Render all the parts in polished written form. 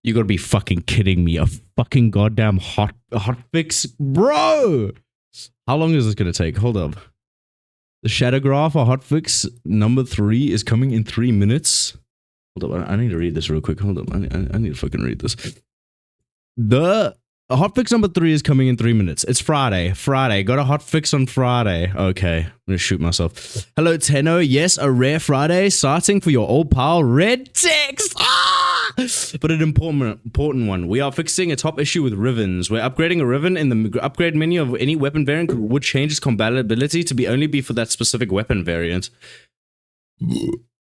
You gotta be fucking kidding me. A fucking goddamn hot fix? Bro! How long is this gonna take? Hold up. The shadow graph or hotfix number 3 is coming in 3 minutes. Hold up, I need to read this real quick. Hold up, I need to fucking read this. The hotfix number 3 is coming in 3 minutes. It's Friday. Got a hotfix on Friday. Okay, I'm gonna shoot myself. Hello, Tenno. Yes, a rare Friday. Starting for your old pal, Red Text. But an important one. We are fixing a top issue with Rivens. We're upgrading a Riven in the upgrade menu of any weapon variant would change its compatibility to only be for that specific weapon variant.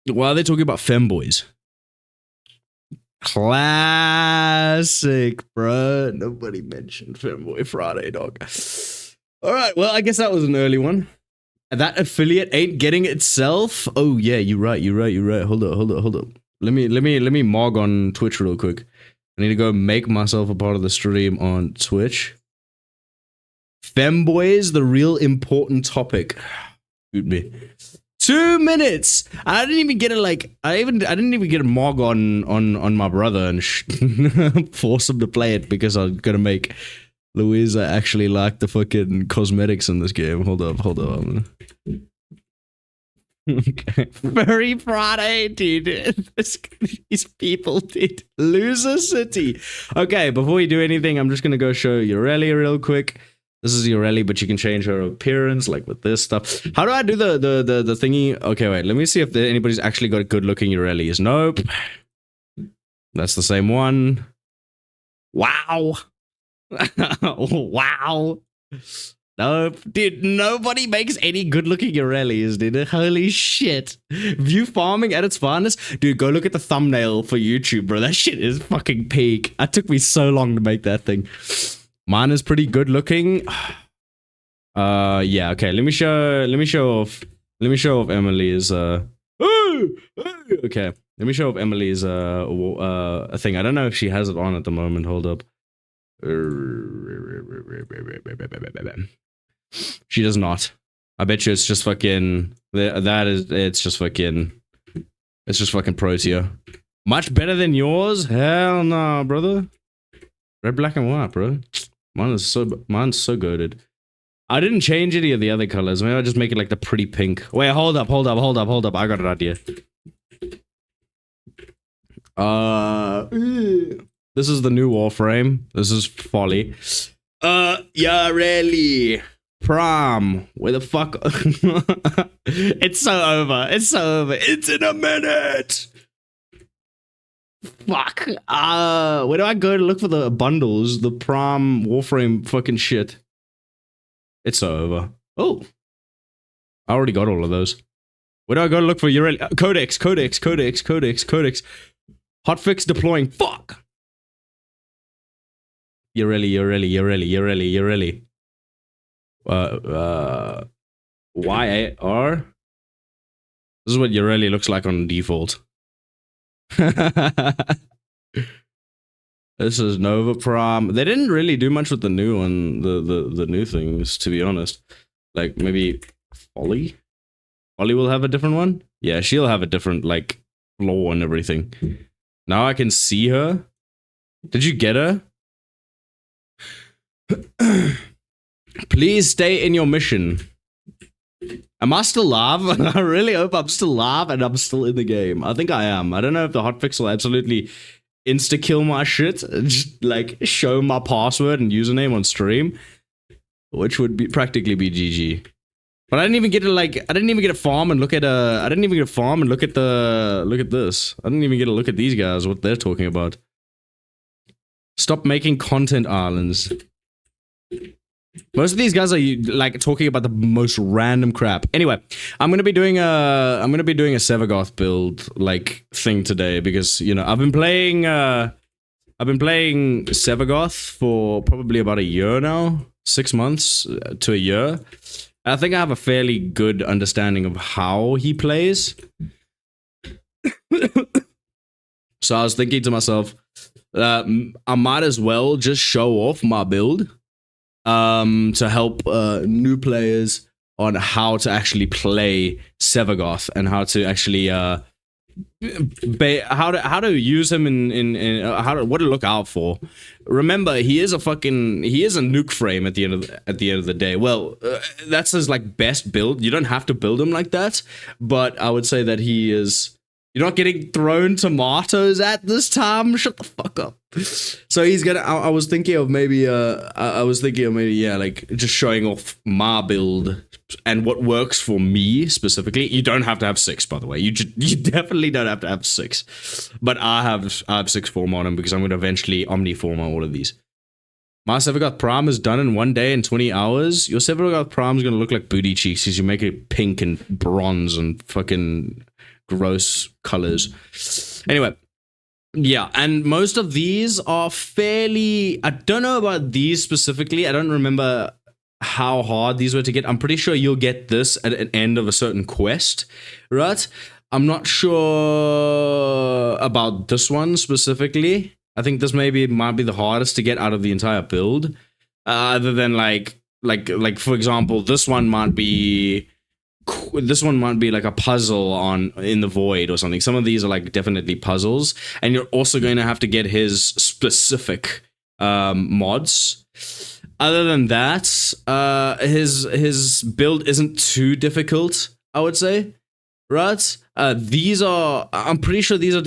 Why are they talking about femboys? Classic, bro. Nobody mentioned Femboy Friday, dog. Alright, well, I guess that was an early one. That affiliate ain't getting itself. Oh yeah, you're right. Hold up. Let me mog on Twitch real quick. I need to go make myself a part of the stream on Twitch. Femboys, the real important topic. Shoot me. 2 minutes. I didn't even get I didn't even get a mog on my brother and force him to play it because I'm gonna make Louisa actually like the fucking cosmetics in this game. Hold up. Okay. Furry Friday, dude. These people did Loser City. Okay, before we do anything, I'm just gonna go show Ureli real quick. This is Ureli, but you can change her appearance, like with this stuff. How do I do the thingy? Okay, wait, let me see if anybody's actually got good looking Urelis. Nope. That's the same one. Wow. Wow. Nope. Dude, nobody makes any good-looking Urelis, dude. Holy shit. View farming at its finest? Dude, go look at the thumbnail for YouTube, bro. That shit is fucking peak. It took me so long to make that thing. Mine is pretty good-looking. Yeah, okay. Let me show off Emily's, okay. Let me show off Emily's, a thing. I don't know if she has it on at the moment. Hold up. She does not. I bet you it's just fucking it's just fucking Protea. Much better than yours? Hell no, brother. Red, black, and white, bro. Mine's so goated. I didn't change any of the other colors. Maybe I'll just make it like the pretty pink. Wait, hold up. I got an idea. This is the new Warframe. This is Folly. Yeah, really. Prom. Where the fuck? It's so over. It's in a minute. Fuck. Where do I go to look for the bundles? The Prom Warframe fucking shit. It's so over. Oh. I already got all of those. Where do I go to look for Ureli? Codex. Hotfix deploying. Fuck. Ureli. YAR? This is what Ureli looks like on default. This is Nova Prom. They didn't really do much with the new one, the new things, to be honest. Like, maybe Folly? Folly will have a different one? Yeah, she'll have a different, like, floor and everything. Now I can see her. Did you get her? Please stay in your mission. Am I still live? I really hope I'm still live and I'm still in the game. I think I am. I don't know if the hotfix will absolutely insta-kill my shit. Just, like, show my password and username on stream. Which would be practically be GG. But I didn't even get to, like, I didn't even get a farm and look at, I didn't even get a farm and look at this. I didn't even get a look at these guys, what they're talking about. Stop making content islands. Most of these guys are like talking about the most random crap. Anyway, I'm gonna be doing a Sevagoth build like thing today because you know I've been playing Sevagoth for probably about a year now, 6 months to a year. I think I have a fairly good understanding of how he plays. So I was thinking to myself, I might as well just show off my build. To help new players on how to actually play Sevagoth and how to actually how to use him in what to look out for. Remember, he is a nuke frame at the end of the day. Well, that's his like best build. You don't have to build him like that, but I would say that he is. You're not getting thrown tomatoes at this time. Shut the fuck up. So he's gonna. I was thinking of maybe. Yeah, like just showing off my build and what works for me specifically. You don't have to have 6, by the way. You definitely don't have to have 6. But I have 6 form on him because I'm gonna eventually omniform all of these. My Sevagoth Prime is done in 1 day and 20 hours. Your Sevagoth Prime is gonna look like booty cheeks because you make it pink and bronze and fucking gross colors. Anyway, yeah, and most of these are fairly. I don't know about these specifically. I don't remember how hard these were to get. I'm pretty sure you'll get this at an end of a certain quest, right? I'm not sure about this one specifically. I think this might be the hardest to get out of the entire build. Other than like for example, this one might be like a puzzle in the void or something. Some of these are like definitely puzzles, and you're also going to have to get his specific mods. Other than that, his build isn't too difficult, I would say. Right? I'm pretty sure these are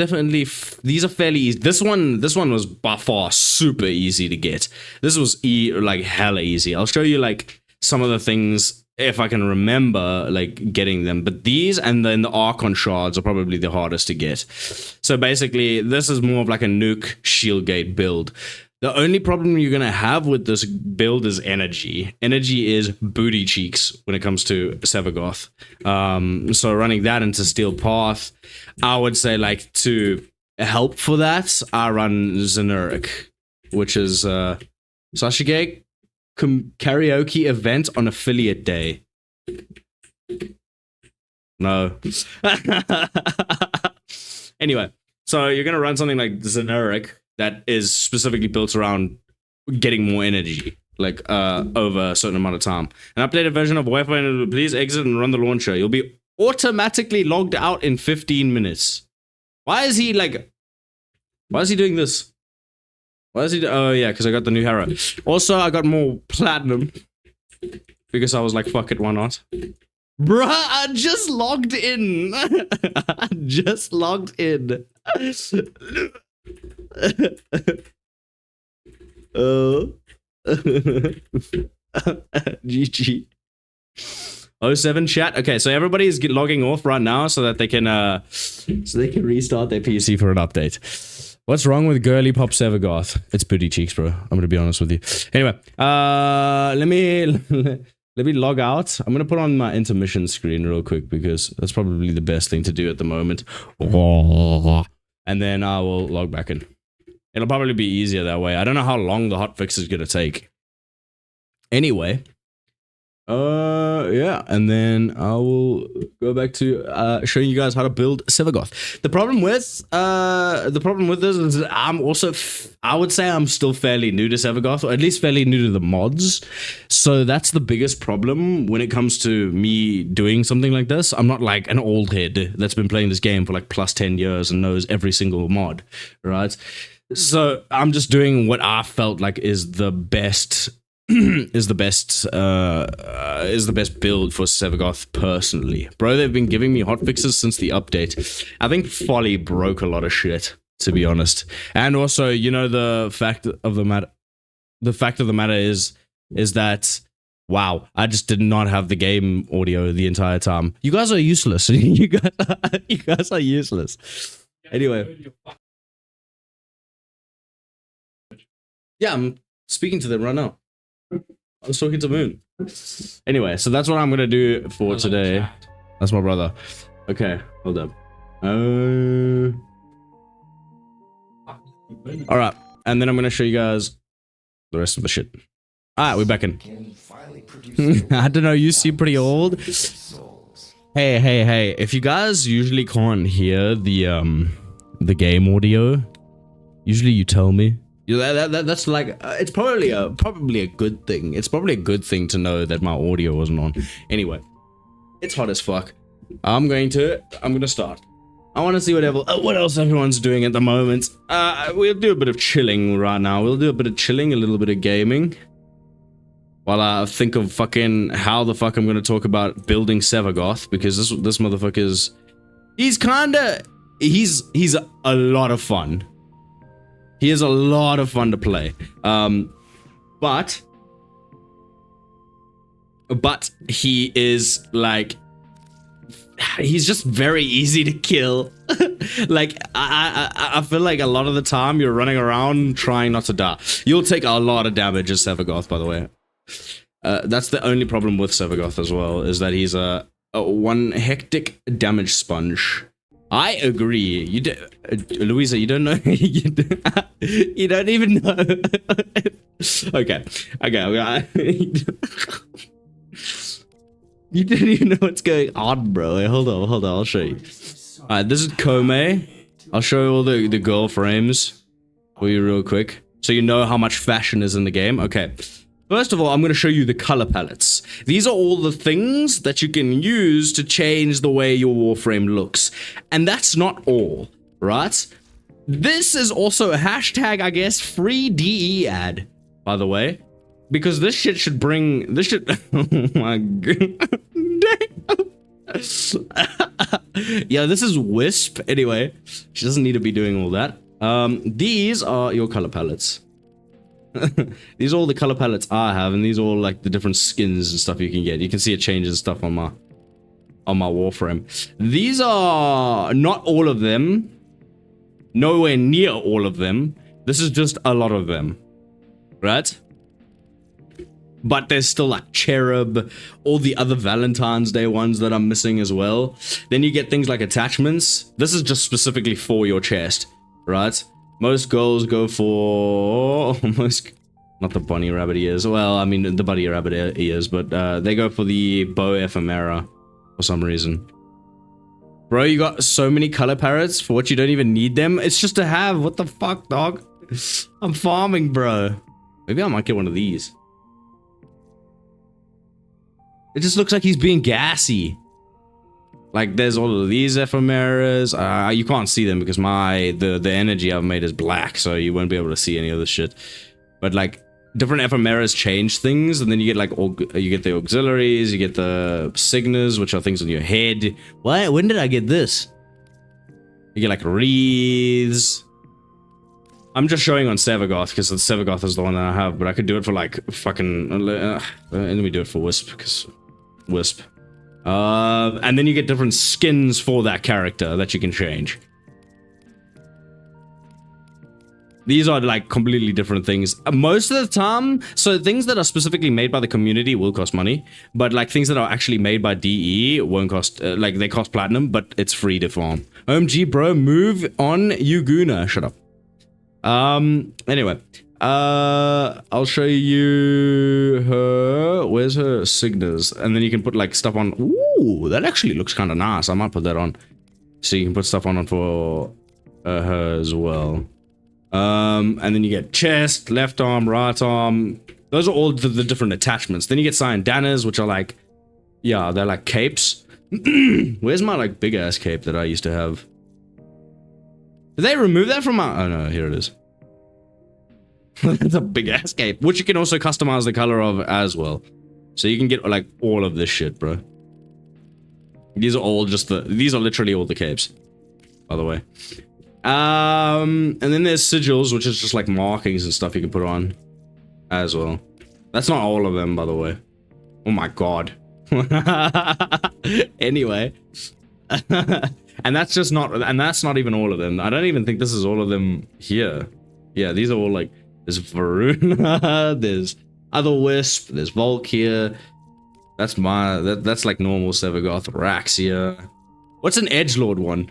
fairly easy. This one was by far super easy to get. This was like hella easy. I'll show you like some of the things if I can remember like getting them, but these and then the Archon shards are probably the hardest to get. So basically this is more of like a nuke shield gate build. The only problem you're gonna have with this build is energy. Energy is booty cheeks when it comes to Sevagoth. So running that into Steel Path, I would say like to help for that, I run Zenuric, which is Sashige karaoke event on affiliate day. No. Anyway, so you're gonna run something like Zenuric that is specifically built around getting more energy, like over a certain amount of time. An updated version of Wi-Fi, please exit and run the launcher. You'll be automatically logged out in 15 minutes. Why is he doing this? Why is he? Oh yeah, because I got the new Hera. Also, I got more platinum because I was like, fuck it, why not? Bruh, I just logged in. I just logged in. GG. 07 chat. Okay, so everybody's logging off right now so that they can restart their PC for an update. What's wrong with girly pop Sevagoth? It's booty cheeks, bro. I'm gonna be honest with you. Anyway, let me log out. I'm gonna put on my intermission screen real quick because that's probably the best thing to do at the moment. And then I will log back in. It'll probably be easier that way. I don't know how long the hotfix is gonna take. Anyway, yeah, and then I will go back to showing you guys how to build Sevagoth. The problem with this is I would say I'm still fairly new to Sevagoth, or at least fairly new to the mods. So that's the biggest problem when it comes to me doing something like this. I'm not like an old head that's been playing this game for like plus 10 years and knows every single mod, right? So I'm just doing what I felt like is the best is the best build for Sevagoth personally. Bro, they've been giving me hotfixes since the update. I think Folly broke a lot of shit, to be honest. And also, you know, the fact of the matter is that wow, I just did not have the game audio the entire time. You guys are useless. you guys are useless. Anyway. Yeah, I'm speaking to them right now. I was talking to Moon. Anyway, so that's what I'm gonna do for today. That's my brother. Okay, hold up. Alright, and then I'm gonna show you guys the rest of the shit. Alright, we're back in. I don't know, you seem pretty old. Hey, if you guys usually can't hear the game audio, usually you tell me. That's like it's probably a good thing. It's probably a good thing to know that my audio wasn't on. Anyway, it's hot as fuck. I'm gonna start. I want to see what else everyone's doing at the moment. We'll do a bit of chilling right now. We'll do a bit of chilling, a little bit of gaming. While I think of fucking how the fuck I'm going to talk about building Sevagoth, because this motherfucker's... He's a lot of fun. He is a lot of fun to play. But he is like... He's just very easy to kill. Like, I feel like a lot of the time you're running around trying not to die. You'll take a lot of damage as Sevagoth, by the way. That's the only problem with Sevagoth as well, is that he's a one hectic damage sponge. I agree. Louisa, you don't know. You don't even know. Okay. You didn't even know what's going on, bro. Wait, hold on, I'll show you. Alright, this is Kome. I'll show you all the girl frames for you real quick, so you know how much fashion is in the game. Okay. First of all, I'm going to show you the color palettes. These are all the things that you can use to change the way your warframe looks. And that's not all, right? This is also a hashtag, I guess, free DE ad, by the way. Because this shit should bring... This shit... Oh my god. Yeah, this is Wisp. Anyway, she doesn't need to be doing all that. These are your color palettes. These are all the color palettes I have, and these are all like the different skins and stuff you can get. You can see it changes stuff on my warframe. These are not all of them. Nowhere near all of them. This is just a lot of them. Right? But there's still like Cherub, all the other Valentine's Day ones that I'm missing as well. Then you get things like attachments. This is just specifically for your chest, right? Most girls go for... Not the bunny rabbit ears. Well, I mean, the bunny rabbit ears, but they go for the bow ephemera for some reason. Bro, you got so many color palettes for what you don't even need them. It's just to have. What the fuck, dog? I'm farming, bro. Maybe I might get one of these. It just looks like he's being gassy. Like, there's all of these ephemeras. You can't see them because the energy I've made is black, so you won't be able to see any of this shit. But, like, different ephemeras change things, and then you get, like, you get the auxiliaries, you get the signas, which are things on your head. What? When did I get this? You get, like, wreaths. I'm just showing on Sevagoth, because the Sevagoth is the one that I have, but I could do it for, like, fucking... let me do it for Wisp, because... Wisp. And then you get different skins for that character that you can change. These are like completely different things. Most of the time, so things that are specifically made by the community will cost money, but like things that are actually made by DE won't cost, like they cost platinum, but it's free to farm. OMG, bro, move on, you Guna. Shut up. Anyway. I'll show you her. Where's her signas? And then you can put like stuff on. Ooh, that actually looks kind of nice. I might put that on. So you can put stuff on for her as well. And then you get chest, left arm, right arm. Those are all the different attachments. Then you get Cyandanas, which are like, yeah, they're like capes. Where's my like big ass cape that I used to have? Did they remove that from my? Oh no, here it is. That's a big ass cape, which you can also customize the color of as well. So you can get like all of this shit, bro. These are all just these are literally all the capes, by the way. And then there's sigils, which is just like markings and stuff you can put on as well. That's not all of them, by the way. Oh my god. Anyway. And that's just not, and that's not even all of them. I don't even think this is all of them here. Yeah, these are all like, there's Varuna, there's other Wisp, there's Volk here. That's that's like normal Sevagoth. Raxia. What's an edgelord one?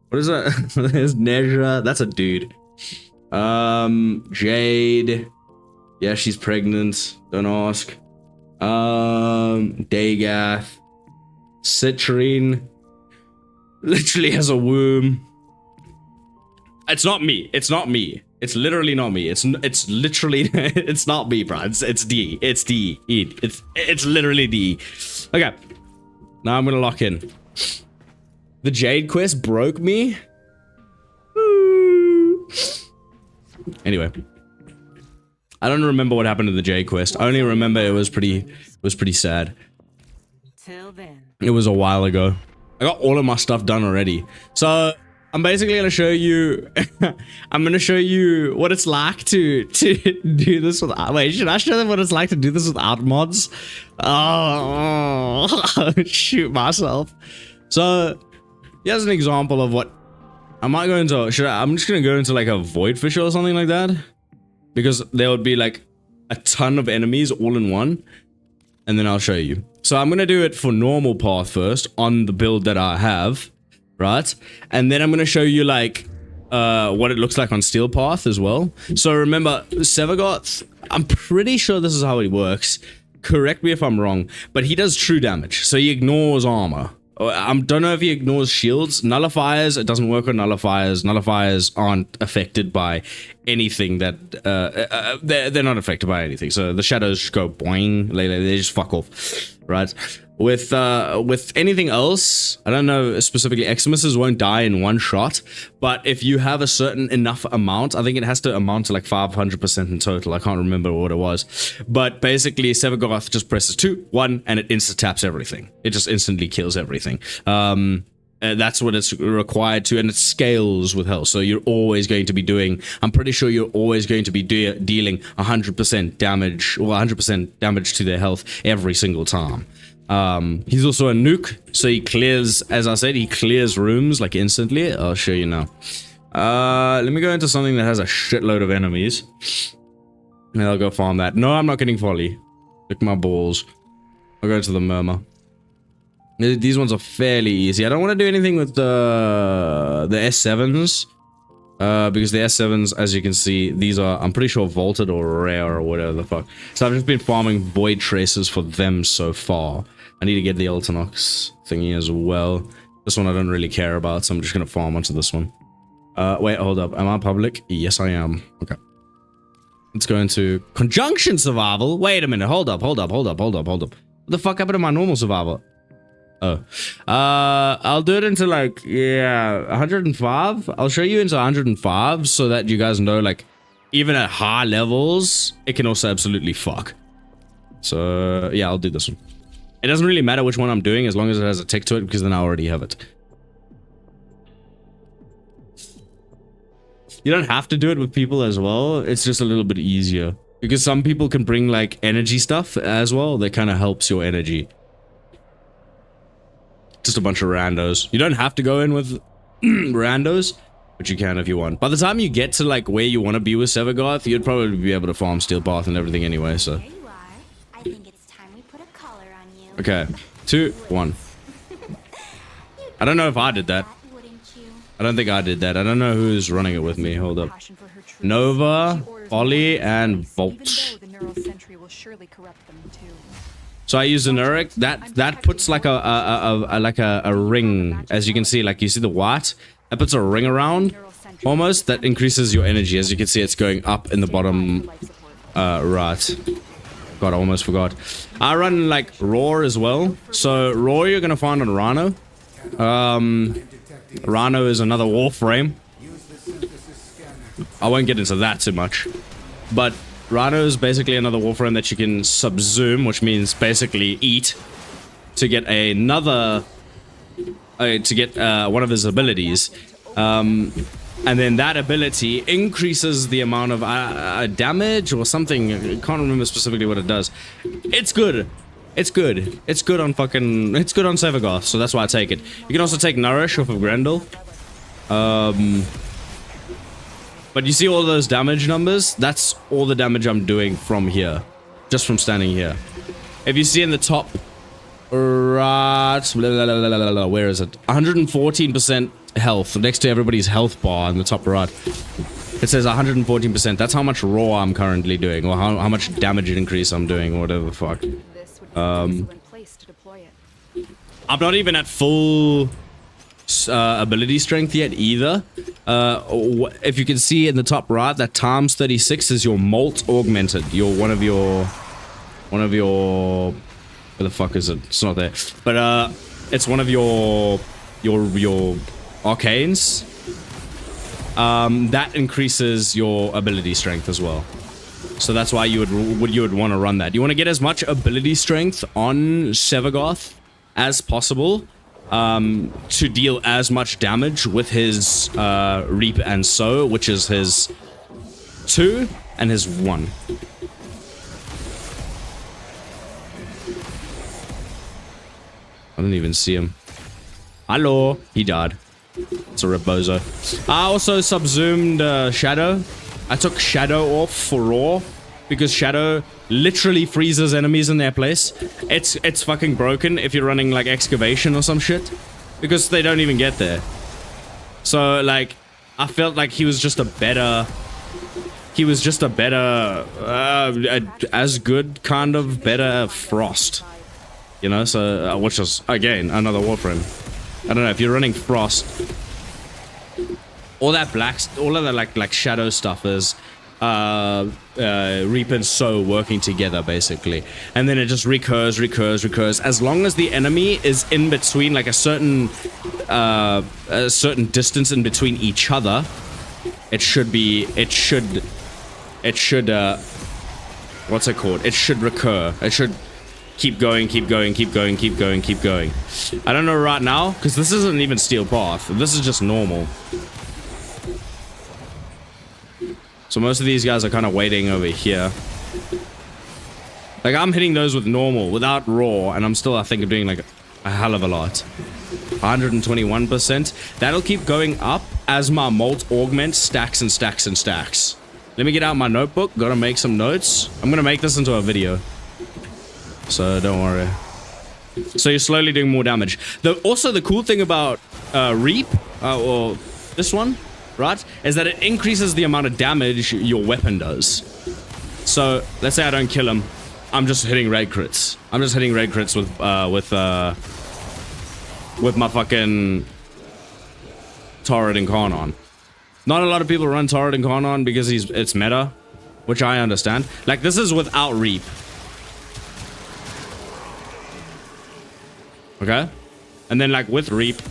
What is that? There's Nezra. That's a dude. Jade. Yeah, she's pregnant. Don't ask. Dagath. Citrine. Literally has a womb. It's not me. It's not me. It's literally not me. It's literally it's not me, bro. It's D. It's D. It's literally D. Okay. Now I'm gonna lock in. The Jade quest broke me. Anyway, I don't remember what happened to the Jade quest. I only remember it was pretty sad. Till then. It was a while ago. I got all of my stuff done already. So I'm basically gonna show you. I'm gonna show you what it's like to do this with. Wait, should I show them what it's like to do this without mods? Oh, shoot myself. So here's an example of what I might go into. I'm just gonna go into like a void fissure or something like that, because there would be like a ton of enemies all in one, and then I'll show you. So I'm gonna do it for normal path first on the build that I have, right? And then I'm gonna show you like what it looks like on steel path as well. So remember, Sevagoth, I'm pretty sure this is how he works. Correct me if I'm wrong, but he does true damage, so he ignores armor. I don't know if he ignores shields. Nullifiers, it doesn't work on nullifiers. Nullifiers aren't affected by anything that... they're not affected by anything. So the shadows just go boing. They just fuck off. Right? With anything else, I don't know, specifically Eximuses won't die in one shot. But if you have a certain enough amount, I think it has to amount to like 500% in total. I can't remember what it was. But basically, Sevagoth just presses 2, 1, and it insta-taps everything. It just instantly kills everything. That's what it's required to, and it scales with health. So you're always going to be doing, I'm pretty sure you're always going to be dealing 100% damage, or 100% damage to their health every single time. He's also a nuke, so he clears, as I said, he clears rooms like instantly. I'll show you now. Let me go into something that has a shitload of enemies. And I'll go farm that. No, I'm not getting folly. Look my balls. I'll go into the murmur. These ones are fairly easy. I don't want to do anything with the S7s. Because the S7s, as you can see, these are, I'm pretty sure, vaulted or rare or whatever the fuck. So I've just been farming void traces for them so far. I need to get the Ultinox thingy as well. This one I don't really care about, so I'm just gonna farm onto this one. Wait, hold up. Am I public? Yes, I am. Okay. Let's go into conjunction survival. Wait a minute. Hold up. What the fuck happened to my normal survival? Oh, I'll do it into like, yeah, 105. I'll show you into 105 so that you guys know, like, even at high levels, it can also absolutely fuck. So, yeah, I'll do this one. It doesn't really matter which one I'm doing as long as it has a tick to it, because then I already have it. You don't have to do it with people as well. It's just a little bit easier. Because some people can bring, like, energy stuff as well. That kind of helps your energy. Just a bunch of randos. You don't have to go in with randos, but you can if you want. By the time you get to like where you want to be with Sevagoth, you'd probably be able to farm steel path and everything anyway, so. There you are. I think it's time we put a collar on you. Okay. 2, 1. I don't know if I did that. I don't think I did that. I don't know who's running it with me. Hold up. Nova, Ollie, and Volt. So I use the Nurek. That puts like a ring, as you can see. Like you see the white, that puts a ring around, almost. That increases your energy. As you can see, it's going up in the bottom right. God, I almost forgot. I run like Roar as well. So Roar you're gonna find on Rhino. Rhino is another Warframe. I won't get into that too much, but Rhino is basically another Warframe that you can subsume, which means basically eat, to get another, to get one of his abilities. And then that ability increases the amount of damage or something. I can't remember specifically what it does. It's good. It's good. It's good on fucking, it's good on Sevagoth, so that's why I take it. You can also take Nourish off of Grendel. But you see all those damage numbers? That's all the damage I'm doing from here. Just from standing here. If you see in the top right... where is it? 114% health. Next to everybody's health bar in the top right. It says 114%. That's how much raw I'm currently doing. Or how much damage increase I'm doing. Or whatever the fuck. I'm not even at full... ability strength yet either. If you can see in the top right, that times 36 is your molt augmented. One of your where the fuck is it? It's not there, but it's one of your your arcanes, that increases your ability strength as well. So that's why you would want to run that. You want to get as much ability strength on Sevagoth as possible, to deal as much damage with his Reap and Sow, which is his 2 and his 1. I didn't even see him. Hello. He died. It's a rebozo. I also subsumed Shadow. I took Shadow off for Raw because Shadow literally freezes enemies in their place. It's fucking broken if you're running like Excavation or some shit, because they don't even get there. So like, I felt like he was just a better... as good, kind of better Frost. You know, so, which is, again, another Warframe. I don't know, if you're running Frost, all that all of that like Shadow stuff is Reap and Sow working together, basically. And then it just recurs. As long as the enemy is in between, like a certain distance in between each other, it should what's it called? It should recur. It should keep going. I don't know right now, because this isn't even Steel Path. This is just normal. So most of these guys are kind of waiting over here. Like, I'm hitting those with normal, without raw, and I'm still, I think, doing like a hell of a lot. 121%. That'll keep going up as my Molt augment stacks and stacks and stacks. Let me get out my notebook. Gotta make some notes. I'm gonna make this into a video, so don't worry. So you're slowly doing more damage. Also, the cool thing about Reap, or this one, right, is that it increases the amount of damage your weapon does. So let's say I don't kill him, I'm just hitting raid crits. I'm just hitting raid crits with my fucking Torrid Incarnon. Not a lot of people run Torrid Incarnon because it's meta, which I understand. Like, this is without Reap. Okay? And then, like, with Reap...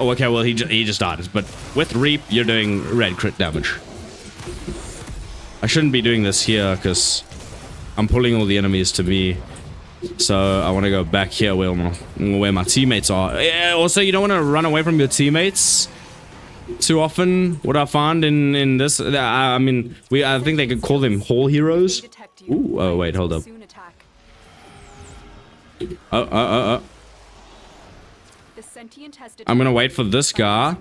Oh, okay, well, he just died. But with Reap, you're doing red crit damage. I shouldn't be doing this here, because I'm pulling all the enemies to me. So, I want to go back here where my teammates are. Yeah, also, you don't want to run away from your teammates too often. What I find in this... I mean, I think they could call them Hall Heroes. Ooh, oh, wait, hold up. I'm gonna wait for this guy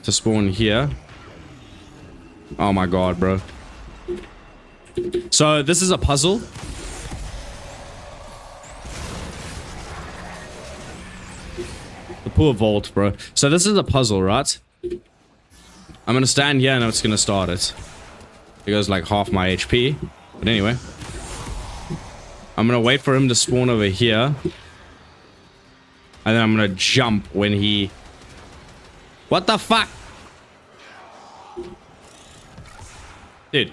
to spawn here. Oh my god, bro. So this is a puzzle. The poor vault, bro. So this is a puzzle, right? I'm gonna stand here and it's gonna start it. It goes like half my HP. But anyway. I'm gonna wait for him to spawn over here. And then I'm gonna jump when he... What the fuck? Dude.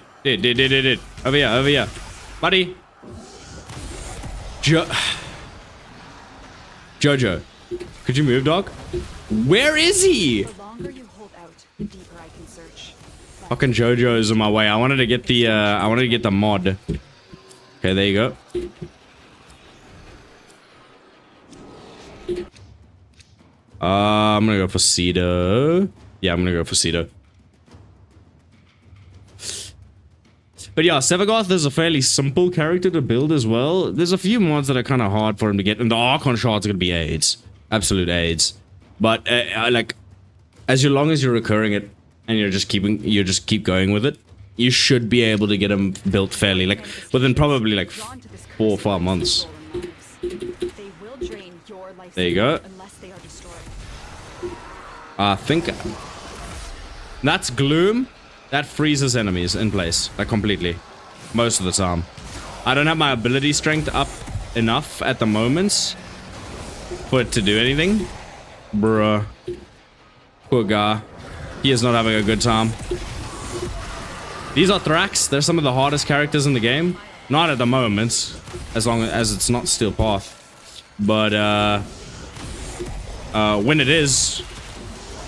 Over here. Buddy. Jojo. Could you move, dog? Where is he? The longer you hold out, the deeper I can search. Fucking Jojo's in my way. I wanted to get the mod. Okay, there you go. I'm gonna go for Cedo. Yeah, I'm gonna go for Cedo. But yeah, Sevagoth is a fairly simple character to build as well. There's a few mods that are kind of hard for him to get, and the Archon shards are gonna be AIDS, absolute AIDS. But like, as long as you're recurring it and you just keep going with it, you should be able to get him built fairly, like within probably like 4 or 5 months. There you go. I think that's Gloom. That freezes enemies in place, like completely, most of the time. I don't have my ability strength up enough at the moment for it to do anything. Bruh. Poor guy. He is not having a good time. These are Thrax. They're some of the hardest characters in the game. Not at the moment, as long as it's not Steel Path. But when it is.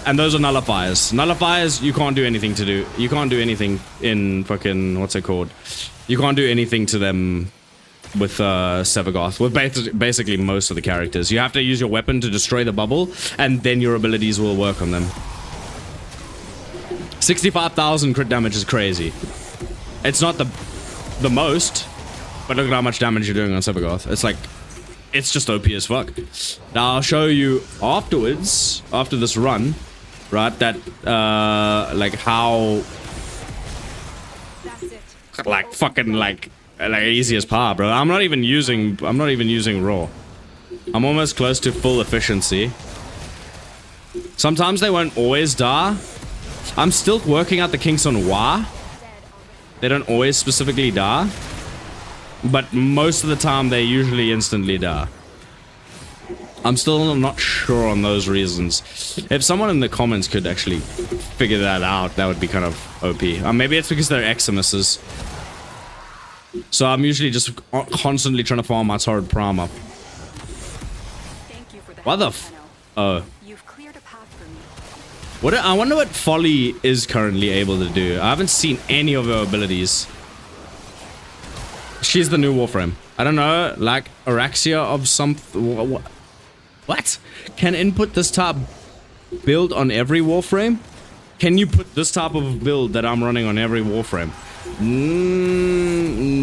And those are nullifiers. Nullifiers, you can't do anything to do. You can't do anything in fucking, what's it called? You can't do anything to them with Sevagoth, with basically most of the characters. You have to use your weapon to destroy the bubble, and then your abilities will work on them. 65,000 crit damage is crazy. It's not the most, but look at how much damage you're doing on Sevagoth. It's like, it's just OP as fuck. Now I'll show you afterwards, after this run, right, that like how like fucking like easy as par, bro. I'm not even using raw. I'm almost close to full efficiency. Sometimes they won't always die. I'm still working out the kinks on why they don't always specifically die, but most of the time they usually instantly die. I'm still not sure on those reasons. If someone in the comments could actually figure that out, that would be kind of OP. Maybe it's because they're Eximuses. So I'm usually just constantly trying to farm my Torrid Prime up. Thank you for the What the help, f- Tenno. Oh. You've cleared a path for me. I wonder what Folly is currently able to do. I haven't seen any of her abilities. She's the new Warframe. I don't know, like Araxia of some... What? Can input this type build on every Warframe? Can you put this type of build that I'm running on every Warframe?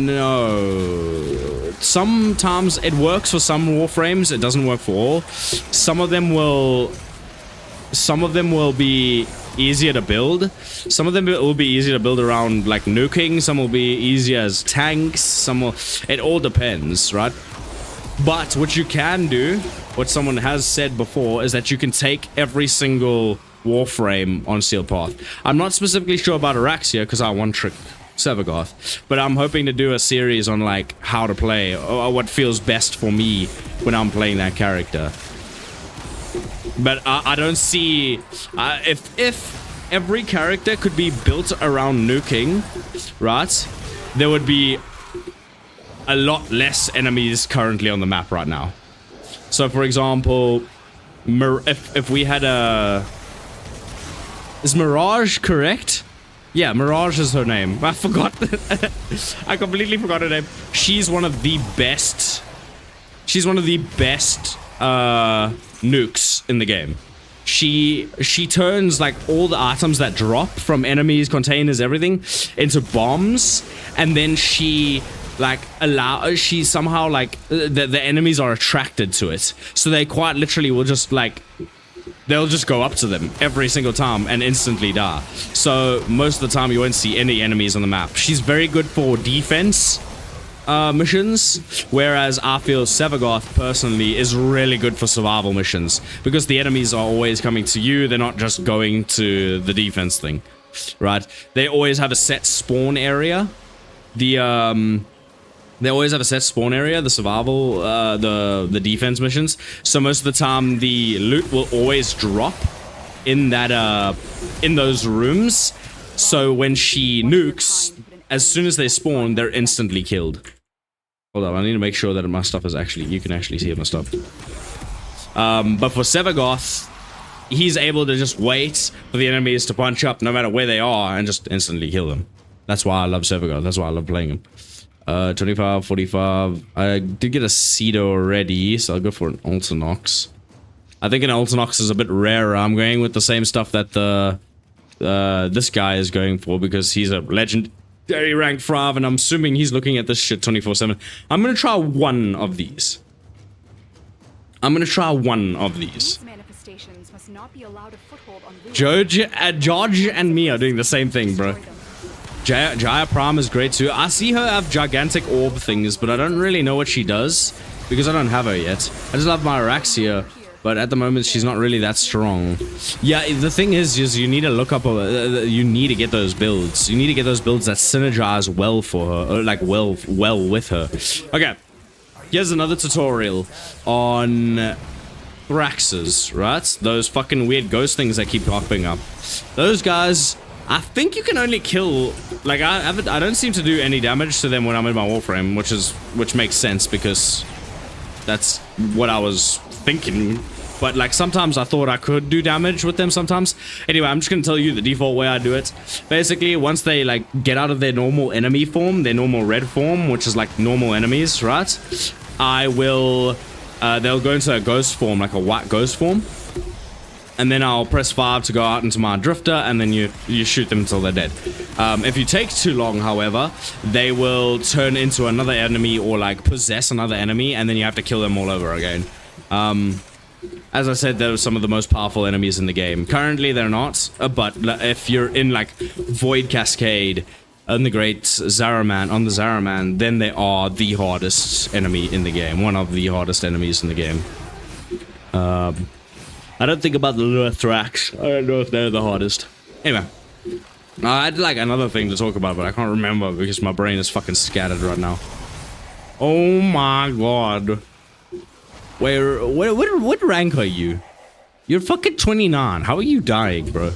No. Sometimes it works for some Warframes, it doesn't work for all. Some of them will be easier to build. Some of them will be easier to build around like nuking. Some will be easier as tanks. Some will... It all depends, right? But what you can do, what someone has said before, is that you can take every single Warframe on Steel Path. I'm not specifically sure about Araxia because I one-trick Sevagoth, but I'm hoping to do a series on like how to play or what feels best for me when I'm playing that character. But I don't see if every character could be built around nuking, right? There would be a lot less enemies currently on the map right now. So, for example, if we had a... Is Mirage correct? Yeah, Mirage is her name. I forgot. I completely forgot her name. She's one of the best... She's one of the best nukes in the game. She turns like all the items that drop from enemies, containers, everything into bombs, and then she like she somehow like the enemies are attracted to it, so they quite literally will just like they'll just go up to them every single time and instantly die. So most of the time you won't see any enemies on the map. She's very good for defense missions, whereas I feel Sevagoth personally is really good for survival missions because the enemies are always coming to you. They're not just going to the defense thing, right? They always have a set spawn area. They always have a set spawn area, the survival, the defense missions. So most of the time, the loot will always drop in that, in those rooms. So when she nukes, as soon as they spawn, they're instantly killed. Hold on, I need to make sure that my stuff is actually, you can actually see my stuff. But for Sevagoth, he's able to just wait for the enemies to punch up no matter where they are and just instantly kill them. That's why I love Sevagoth. That's why I love playing him. 25, 45. I did get a Cedo already, so I'll go for an Ultinox. I think an Ultinox is a bit rarer. I'm going with the same stuff that this guy is going for because he's a legendary rank 5, and I'm assuming he's looking at this shit 24/7. I'm gonna try one of these. These manifestations must not be allowed a foothold on George and me are doing the same thing, bro. Jaya Pram is great too. I see her have gigantic orb things, but I don't really know what she does because I don't have her yet. I just love my Araxia, but at the moment she's not really that strong. Yeah, the thing is you need to look up, you need to get those builds. You need to get those builds that synergize well for her, or like well with her. Okay, here's another tutorial on Thraxes, right? Those fucking weird ghost things that keep popping up. Those guys... I think you can only kill, like, I don't seem to do any damage to them when I'm in my Warframe, which makes sense because that's what I was thinking but like sometimes I thought I could do damage with them sometimes. Anyway, I'm just gonna tell you the default way I do it. Basically, once they like get out of their normal enemy form, their normal red form, which is like normal enemies, right? I will, they'll go into a ghost form, like a white ghost form. And then I'll press 5 to go out into my drifter, and then you shoot them until they're dead. If you take too long, however, they will turn into another enemy or like possess another enemy, and then you have to kill them all over again. As I said, they're some of the most powerful enemies in the game. Currently, they're not, but if you're in like Void Cascade on the Great Zaraman, on the Zaraman, then they are the hardest enemy in the game. One of the hardest enemies in the game. I don't think about the Lurthrax. I don't know if they're the hardest. Anyway. I had like another thing to talk about, but I can't remember because my brain is fucking scattered right now. Oh my god. What rank are you? You're fucking 29. How are you dying, bro?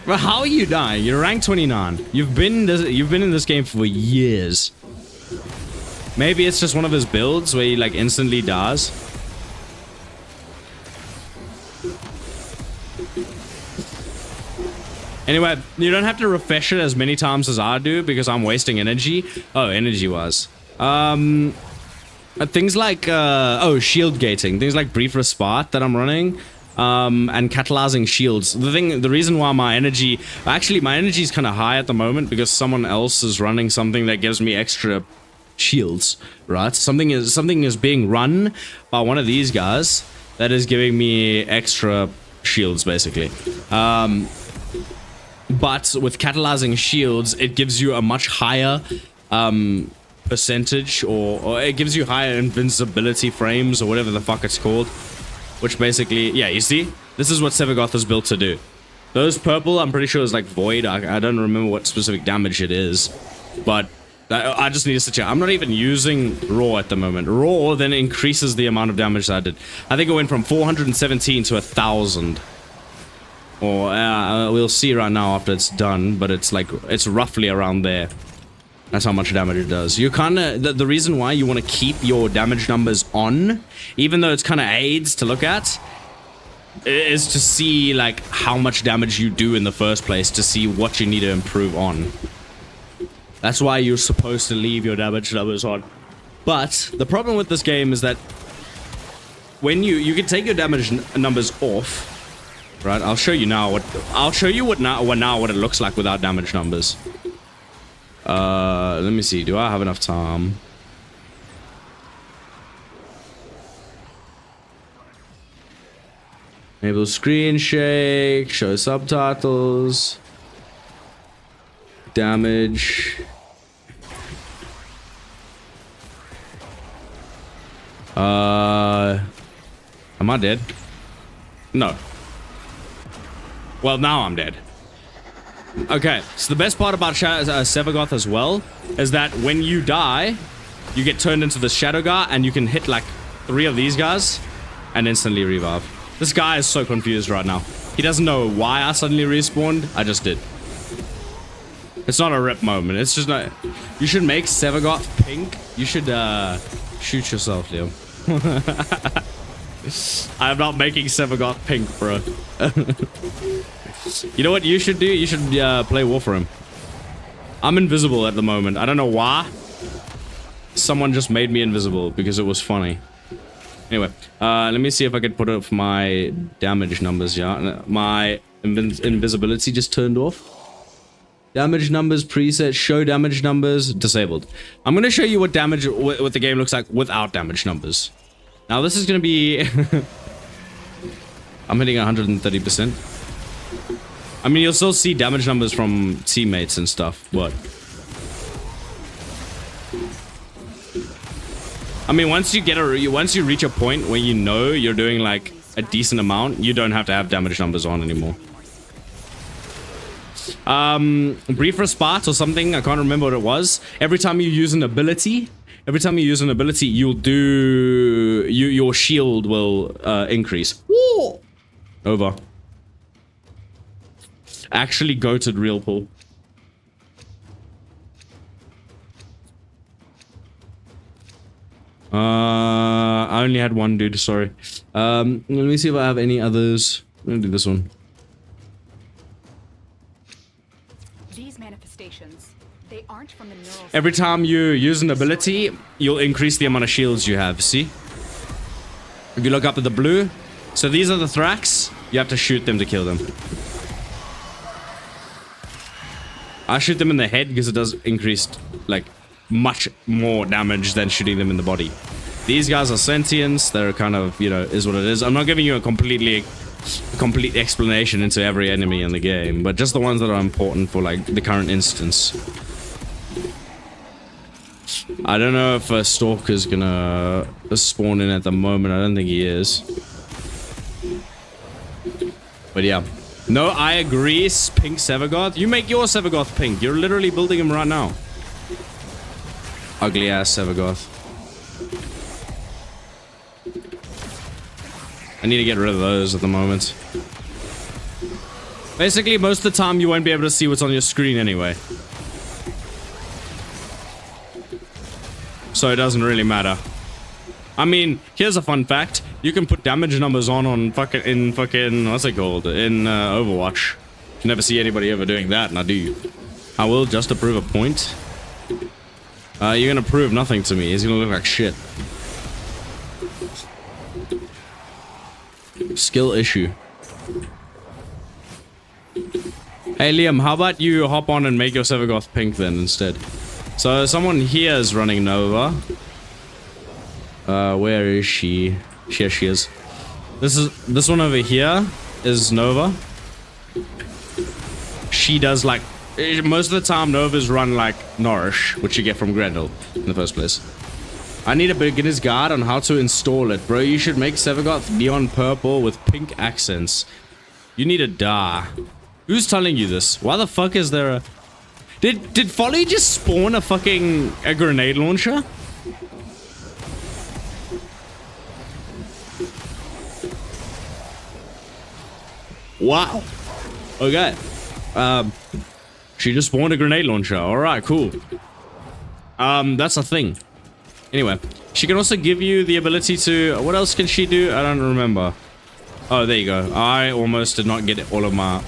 Bro, how are you dying? You're rank 29. You've been in this game for years. Maybe it's just one of his builds where he like instantly dies. Anyway, you don't have to refresh it as many times as I do because I'm wasting energy. Oh, energy-wise. Things like, shield gating. Things like brief respite that I'm running. And catalyzing shields. The reason why my energy is kind of high at the moment because someone else is running something that gives me extra shields, right? Something is being run by one of these guys that is giving me extra shields, basically. But with catalyzing shields, it gives you a much higher percentage, or it gives you higher invincibility frames, or whatever the fuck it's called. Which basically, yeah, you see? This is what Sevagoth is built to do. Those purple, I'm pretty sure is like void. I don't remember what specific damage it is. But I just need to check. I'm not even using raw at the moment. Raw then increases the amount of damage that I did. I think it went from 417 to 1,000. Or we'll see right now after it's done, but it's like it's roughly around there. That's how much damage it does. You kind of the reason why you want to keep your damage numbers on, even though it's kind of aids to look at, is to see like how much damage you do in the first place, to see what you need to improve on. That's why you're supposed to leave your damage numbers on. But the problem with this game is that when you can take your damage numbers off. Right, I'll show you now what it looks like without damage numbers. Let me see. Do I have enough time? Enable screen shake, show subtitles, damage. Am I dead? No. Well, now I'm dead. Okay, so the best part about Sevagoth as well is that when you die, you get turned into the Shadow Guy, and you can hit like 3 of these guys and instantly revive. This guy is so confused right now. He doesn't know why I suddenly respawned. I just did. It's not a rip moment. It's just not... You should make Sevagoth pink. You should shoot yourself, Leo. I'm not making Sevagoth pink, bro. You know what you should do? You should play Warframe. I'm invisible at the moment. I don't know why. Someone just made me invisible because it was funny. Anyway, let me see if I can put up my damage numbers. Yeah, my invisibility just turned off. Damage numbers preset, show damage numbers disabled. I'm gonna show you what the game looks like without damage numbers. Now this is gonna be I'm hitting 130%. I mean, you'll still see damage numbers from teammates and stuff, but I mean, once you reach a point where you know you're doing like a decent amount, you don't have to have damage numbers on anymore. Brief respite or something, I can't remember what it was. Every time you use an ability, you'll do your shield will increase. Woo! Over. Actually goated real pull. I only had one, dude. Sorry. Let me see if I have any others. I'm gonna do this one. These manifestations, they aren't from the neural. Every time you use an ability, you'll increase the amount of shields you have. See? If you look up at the blue, so these are the Thrax. You have to shoot them to kill them. I shoot them in the head because it does increase, like, much more damage than shooting them in the body. These guys are sentients. They're kind of, you know, is what it is. I'm not giving you a complete explanation into every enemy in the game, but just the ones that are important for, like, the current instance. I don't know if a Stalker's gonna spawn in at the moment. I don't think he is. But yeah. No, I agree. Pink Sevagoth. You make your Sevagoth pink. You're literally building him right now. Ugly ass Sevagoth. I need to get rid of those at the moment. Basically, most of the time you won't be able to see what's on your screen anyway. So it doesn't really matter. I mean, here's a fun fact. You can put damage numbers on fucking, what's it called? In Overwatch. You never see anybody ever doing that, and I do. I will just to prove a point. You're gonna prove nothing to me. He's gonna look like shit. Skill issue. Hey Liam, how about you hop on and make your Sevagoth pink then instead? So someone here is running Nova. Where is she? Here she is. This one over here is Nova. She does like most of the time Novas run like Nourish, which you get from Grendel in the first place. I need a beginner's guide on how to install it, bro. You should make Sevagoth neon purple with pink accents. You need to die. Who's telling you this? Why the fuck is there a... Did Folly just spawn a grenade launcher? Wow. Okay. She just spawned a grenade launcher. Alright, cool. That's a thing. Anyway, she can also give you the ability to... What else can she do? I don't remember. Oh, there you go. I almost did not get all of my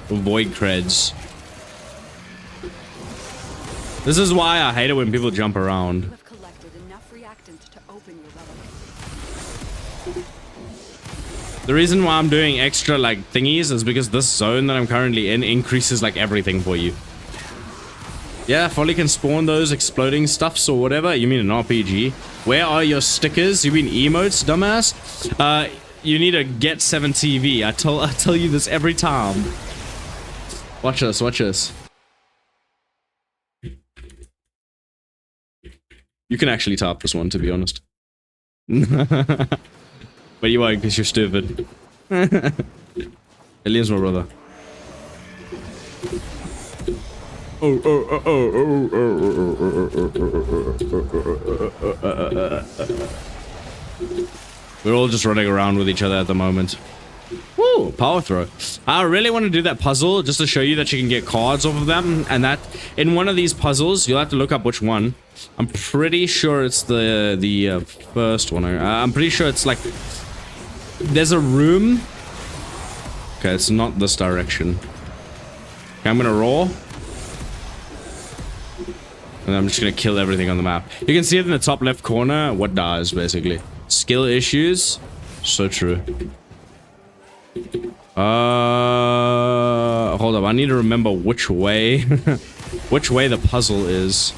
void creds. This is why I hate it when people jump around. You have collected enough reactant to open your relic. The reason why I'm doing extra like thingies is because this zone that I'm currently in increases like everything for you. Yeah, Folly can spawn those exploding stuffs or whatever. You mean an RPG? Where are your stickers? You mean emotes, dumbass? You need to get 7 TV. I tell you this every time. Watch this, watch this. You can actually top this one, to be honest. But you won't, because you're stupid. Alien's my brother. We're all just running around with each other at the moment. Woo! Power throw. I really want to do that puzzle just to show you that you can get cards off of them, and that in one of these puzzles you'll have to look up which one. I'm pretty sure it's the first one. I'm pretty sure it's like there's a room. Okay, it's not this direction. Okay, I'm gonna roll. And I'm just gonna kill everything on the map. You can see it in the top left corner what dies, basically. Skill issues. So true. Hold up. I need to remember which way... which way the puzzle is.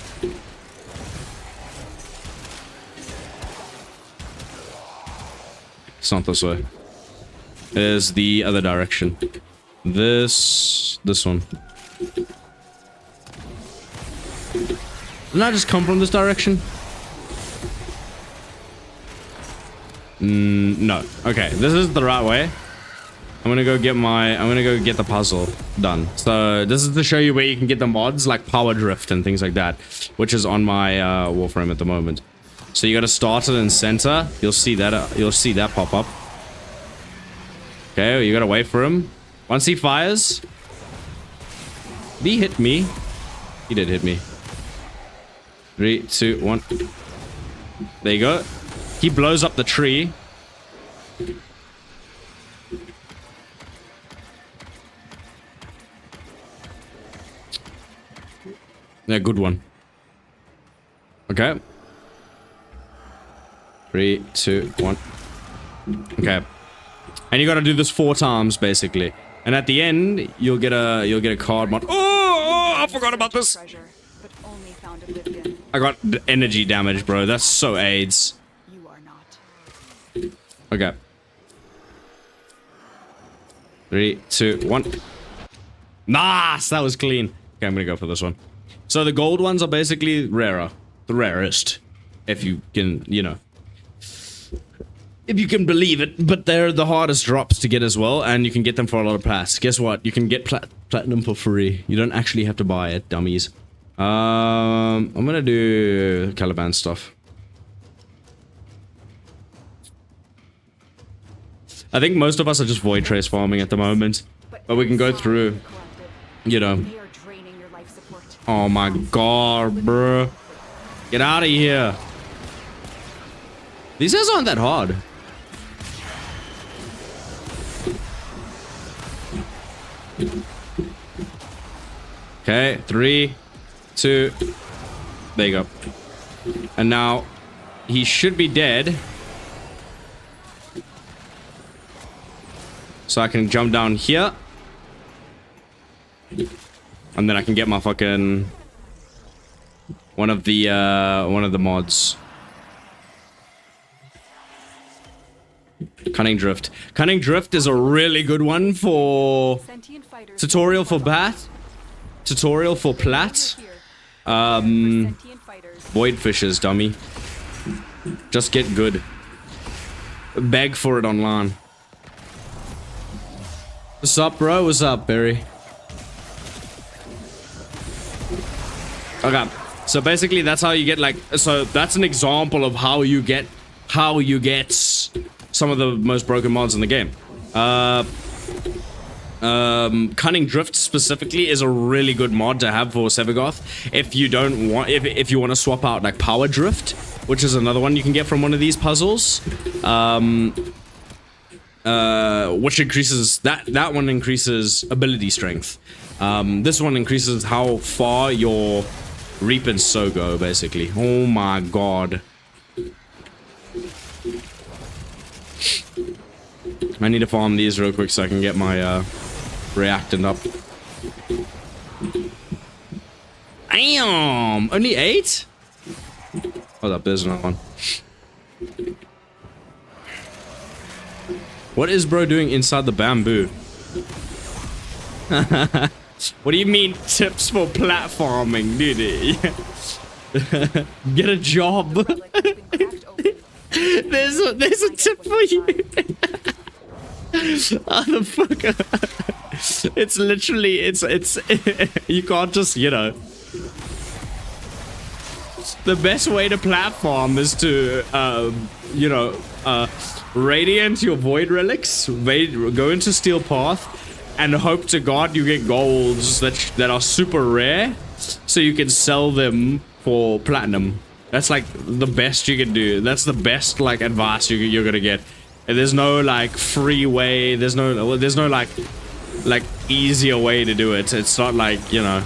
It's not this way. It is the other direction. This one. Didn't I just come from this direction? No. Okay, this is the right way. I'm gonna go get the puzzle done. So this is to show you where you can get the mods like power drift and things like that, which is on my Warframe at the moment. So you gotta start it in center. You'll see that pop up. Okay, you gotta wait for him. Once he fires, did he hit me? He did hit me. 3, 2, 1. There you go. He blows up the tree. Yeah, good one. Okay. 3, 2, 1. Okay. And you gotta do this 4 times, basically. And at the end, you'll get a card mod. Oh, I forgot about this. Treasure, but only found oblivion. I got energy damage, bro. That's so AIDS. You are not. Okay. 3, 2, 1. Nice! That was clean. Okay, I'm gonna go for this one. So the gold ones are basically rarer. The rarest. If you can, you know. If you can believe it. But they're the hardest drops to get as well. And you can get them for a lot of plats. Guess what? You can get platinum for free. You don't actually have to buy it, dummies. I'm gonna do Caliban stuff. I think most of us are just void trace farming at the moment. But we can go through, you know. They are draining your life support. Oh my god, bro. Get out of here. These guys aren't that hard. Okay, 3, 2. There you go. And now he should be dead. So I can jump down here. And then I can get my fucking one of the mods. Cunning Drift. Cunning Drift is a really good one for Sentient fighters. tutorial for bat. Tutorial for plat. Sentient fighters. Void fishes, dummy. Just get good. Beg for it online. What's up, bro? What's up, Barry? Okay, so basically that's how you get like, so that's an example of how you get some of the most broken mods in the game. Cunning Drift specifically is a really good mod to have for Sevagoth if you don't want, if you want to swap out like Power Drift, which is another one you can get from one of these puzzles. Which increases that one increases ability strength. This one increases how far your Reap and Sow go, basically. Oh my god. I need to farm these real quick so I can get my reactant up. Damn! Only 8? Hold up, there's another one. What is bro doing inside the bamboo? What do you mean tips for platforming, dude? Get a job. there's a tip for you. Oh, the fucker. It's literally, it's you can't just, you know. The best way to platform is to, you know, radiant your void relics, go into Steel Path, and hope to god you get golds that are super rare, so you can sell them for platinum. That's like the best you can do. That's the best like advice you're gonna get. And there's no like free way. There's no like easier way to do it. It's not like, you know,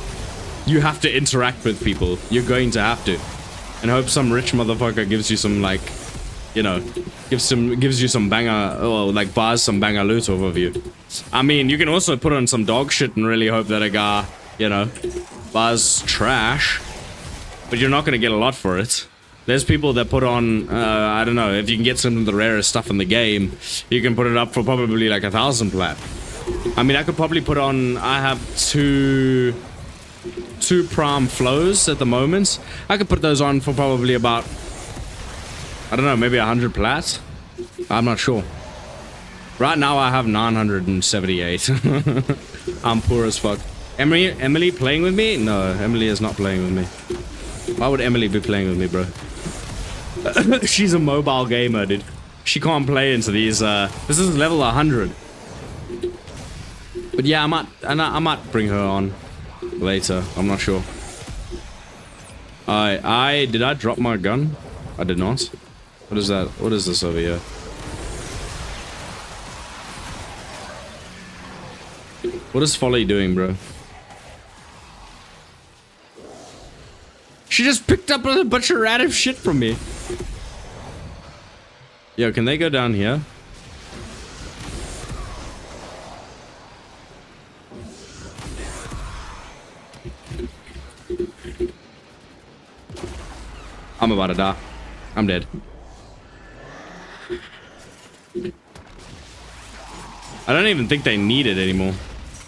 you have to interact with people. You're going to have to, and hope some rich motherfucker gives you some like, you know, gives you some banger, or like buys some banger loot off of you. I mean, you can also put on some dog shit and really hope that a guy, you know, buys trash, but you're not gonna get a lot for it. There's people that put on, I don't know, if you can get some of the rarest stuff in the game, you can put it up for probably like 1,000 plat. I mean, I could probably put on, I have two prime flows at the moment. I could put those on for probably about, I don't know, maybe 100 plat. I'm not sure. Right now I have 978. I'm poor as fuck. Emily playing with me? No, Emily is not playing with me. Why would Emily be playing with me, bro? She's a mobile gamer, dude. She can't play into these. This is level 100. But yeah, I might bring her on later. I'm not sure. Did I drop my gun? I did not. What is that? What is this over here? What is Folly doing, bro? She just picked up a bunch of random shit from me. Yo, can they go down here? I'm about to die. I'm dead. I don't even think they need it anymore.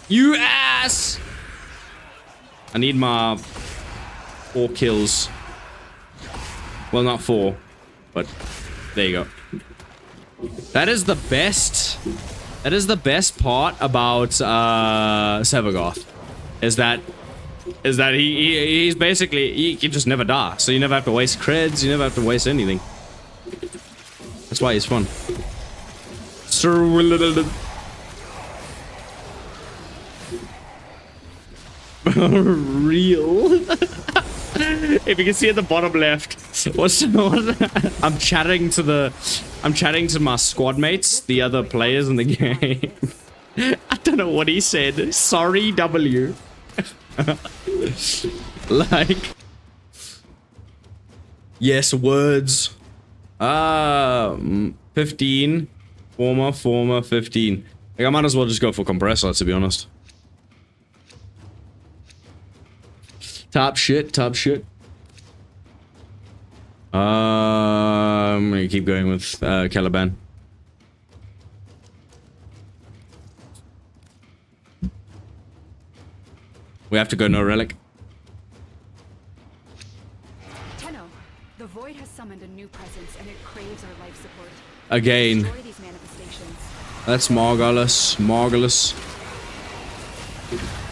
You ass! I need my 4 kills. Well, not 4, but there you go. That is the best. That is the best part about Sevagoth. Is that he's basically he can just never die. So you never have to waste creds. You never have to waste anything. That's why he's fun. Real. If you can see at the bottom left, I'm chatting to my squad mates, the other players in the game. I don't know what he said. Sorry, W. Like, yes, words. 15. Former, 15. Like, I might as well just go for compressor, to be honest. Top shit. I'm gonna keep going with Caliban. We have to go no relic. Tenno, the void has summoned a new presence and it craves our life support. Again. Destroy these manifestations. That's marvelous.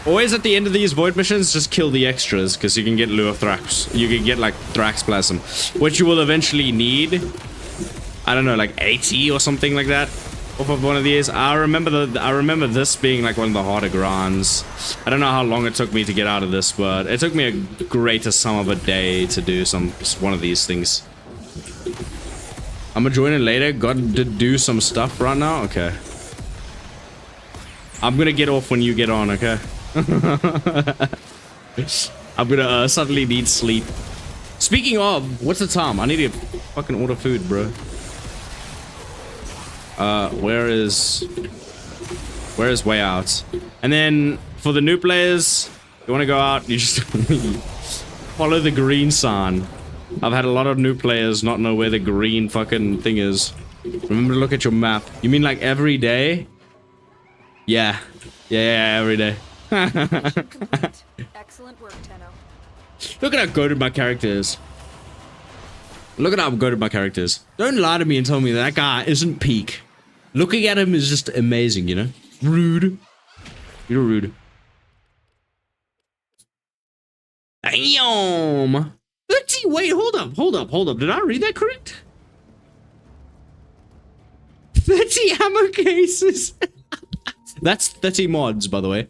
Always at the end of these void missions, just kill the extras, because you can get Lure Thrax. You can get, like, Thraxplasm, which you will eventually need. I don't know, like 80 or something like that off of one of these. I remember this being, like, one of the harder grinds. I don't know how long it took me to get out of this, but it took me a greater sum of a day to do one of these things. I'm gonna join in later. Got to do some stuff right now? Okay. I'm gonna get off when you get on, okay? I'm gonna suddenly need sleep. Speaking of, what's the time? I need to fucking order food, bro. Where is way out? And then for the new players, you want to go out, you just follow the green sign. I've had a lot of new players not know where the green fucking thing is. Remember to look at your map. You mean like every day? Yeah, every day. Excellent work, Tenno. Look at how goated my character is. Look at how goated my character is. Don't lie to me and tell me that guy isn't peak. Looking at him is just amazing, you know? Rude. You're rude. Damn. Let's see, wait, hold up. Did I read that correct? 30 ammo cases. That's 30 mods, by the way.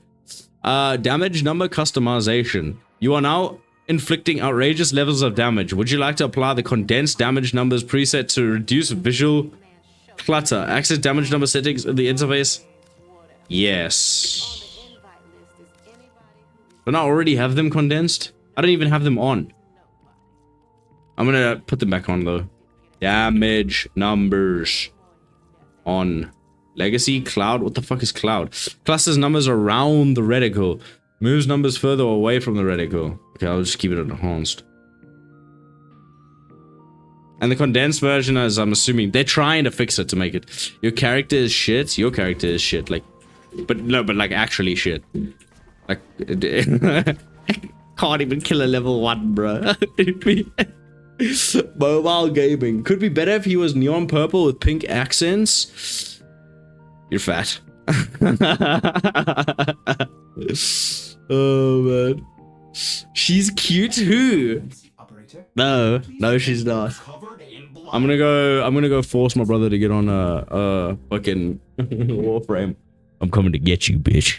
Damage number customization. You are now inflicting outrageous levels of damage. Would you like to apply the condensed damage numbers preset to reduce visual clutter? Access damage number settings in the interface? Yes. Don't I already have them condensed? I don't even have them on. I'm gonna put them back on though. Damage numbers on. Legacy, cloud, what the fuck is cloud? Clusters numbers around the reticle. Moves numbers further away from the reticle. Okay, I'll just keep it enhanced. And the condensed version, as I'm assuming, they're trying to fix it to make it. Your character is shit. Your character is shit. Like, but like actually shit. Like, can't even kill a level 1, bro. Mobile gaming. Could be better if he was neon purple with pink accents. You're fat. Oh man. She's cute too. No, she's not. I'm gonna go force my brother to get on a fucking Warframe. I'm coming to get you, bitch.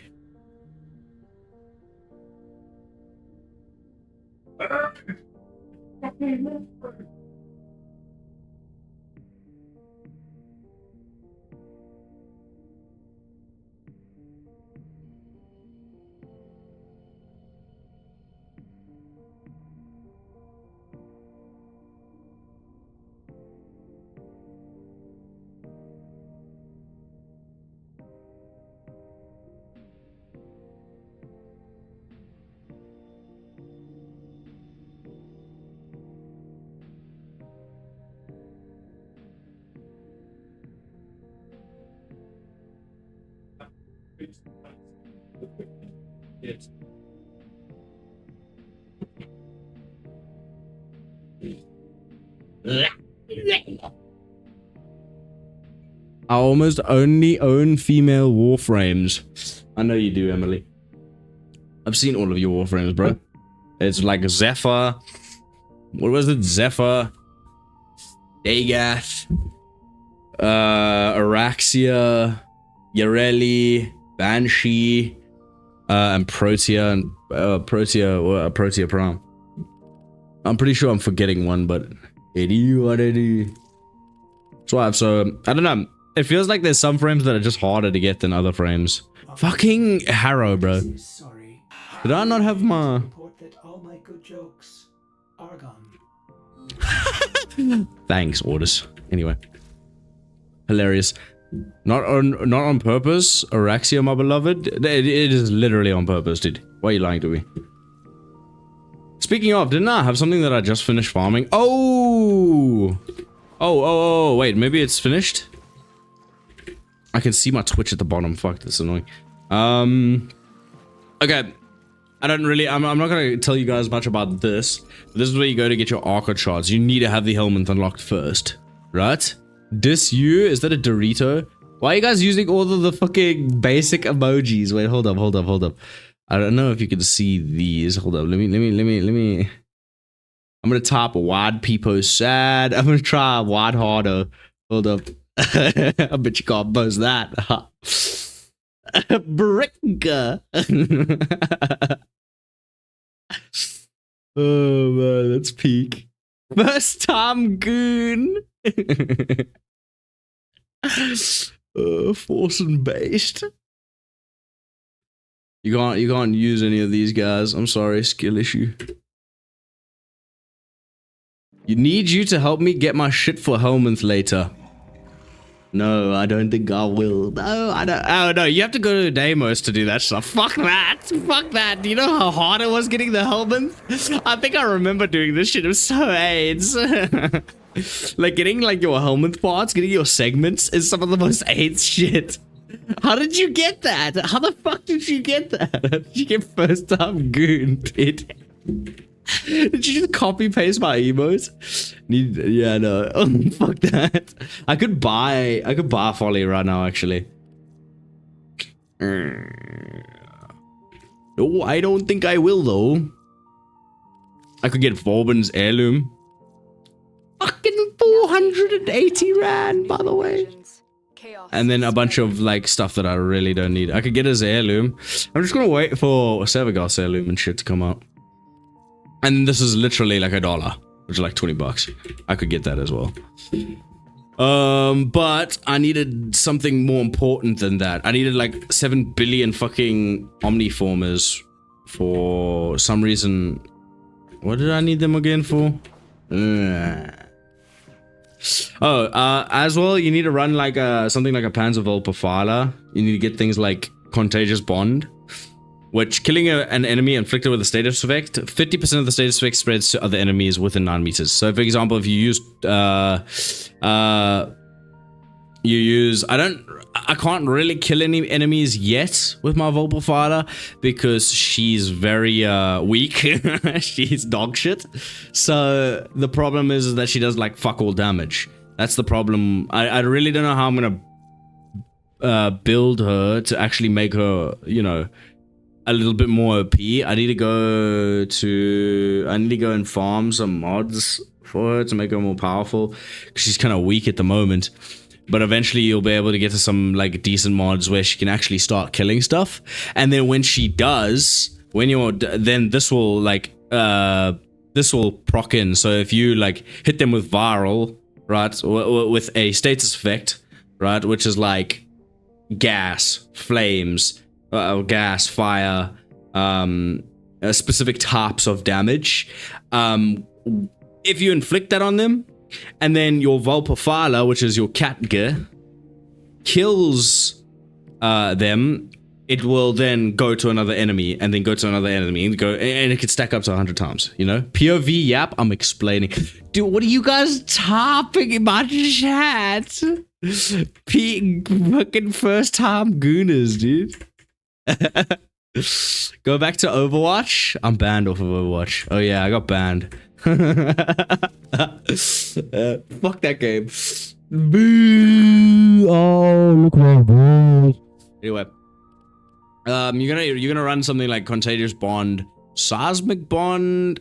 I almost only own female warframes. I know you do, Emily. I've seen all of your warframes, bro. It's like Zephyr. What was it? Zephyr. Dagoth. Araxia. Yareli. Banshee. And Protea. And Protea Prime. I'm pretty sure I'm forgetting one, but it is what it is. So I don't know. It feels like there's some frames that are just harder to get than other frames. Fucking Harrow, bro. Sorry. Did I not have my... Report that all my good jokes are gone. Thanks, Orders. Anyway. Hilarious. Not on purpose, Araxia, my beloved. It is literally on purpose, dude. Why are you lying to me? Speaking of, didn't I have something that I just finished farming? Oh, wait, maybe it's finished? I can see my Twitch at the bottom. Fuck, that's annoying. Okay. I'm not gonna tell you guys much about this. This is where you go to get your Archer shards. You need to have the helmet unlocked first. Right? Is that a Dorito? Why are you guys using all of the fucking basic emojis? Wait, hold up. I don't know if you can see these. Hold up, let me. I'm gonna type wide peepo sad. I'm gonna try wide harder. Hold up. I bet you can't buzz that. Bricka. Oh man, that's peak. First time goon. Force and based. You can't use any of these guys. I'm sorry, skill issue. You need you to help me get my shit for Helminth later. No, I don't think I will. No, I don't. Oh no, you have to go to Deimos to do that stuff. Fuck that. Fuck that. Do you know how hard it was getting the Helminth? I think I remember doing this shit. It was so AIDS. Like getting like your Helminth parts, getting your segments is some of the most AIDS shit. How did you get that? How the fuck did you get that? How did you get first time goon, dude? Did you just copy paste my emotes? Yeah, no. Oh, fuck that. I could buy Folly right now, actually. No, I don't think I will though. I could get Vauban's heirloom. Fucking 480 rand, by the way. And then a bunch of like stuff that I really don't need. I could get his heirloom. I'm just gonna wait for Sevagoth's heirloom and shit to come out. And this is literally like $1, which is like 20 bucks. I could get that as well. But I needed something more important than that. I needed like 7 billion fucking Omniformers for some reason. What did I need them again for? As well, you need to run like something like a Panzervolpaphala. You need to get things like Contagious Bond, which killing an enemy inflicted with a status effect, 50% of the status effect spreads to other enemies within 9 meters. So, for example, if you use, I can't really kill any enemies yet with my Volpaphala because she's very weak. She's dog shit. So the problem is that she does like fuck all damage. That's the problem. I really don't know how I'm gonna build her to actually make her, you know, a little bit more OP. I need to go and farm some mods for her to make her more powerful, because she's kind of weak at the moment. But eventually you'll be able to get to some like decent mods where she can actually start killing stuff. And then when she does, then this will like this will proc in. So if you like hit them with viral, right, with a status effect, right, which is like gas, flames, gas, fire, specific types of damage. If you inflict that on them, and then your Volpaphala, which is your Catga, kills them, it will then go to another enemy, and then go to another enemy, and it can stack up to 100 times, you know? POV, yap, I'm explaining. Dude, what are you guys topping in my chat? Fucking first time gooners, dude. Go back to Overwatch. I'm banned off of Overwatch. Oh yeah, I got banned. Fuck that game. Boo! Oh, look at my balls. Anyway, you're gonna run something like Contagious Bond, Seismic Bond.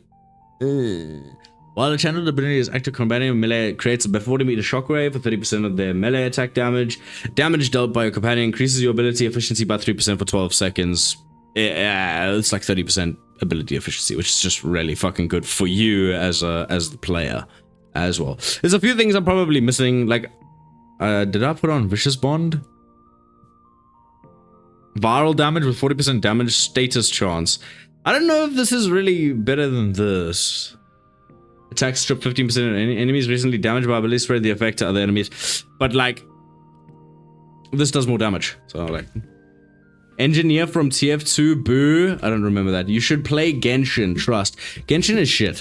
While the channeled ability is active combating melee, it creates a 40 meter shockwave for 30% of their melee attack damage. Damage dealt by your companion increases your ability efficiency by 3% for 12 seconds. It's like 30% ability efficiency, which is just really fucking good for you as the player as well. There's a few things I'm probably missing. Like, did I put on Vicious Bond? Viral damage with 40% damage status chance. I don't know if this is really better than this. Attack strip 15% of enemies recently damaged by ability spread the effect to other enemies. But like, this does more damage. So like, engineer from TF2, boo. I don't remember that. You should play Genshin, trust. Genshin is shit.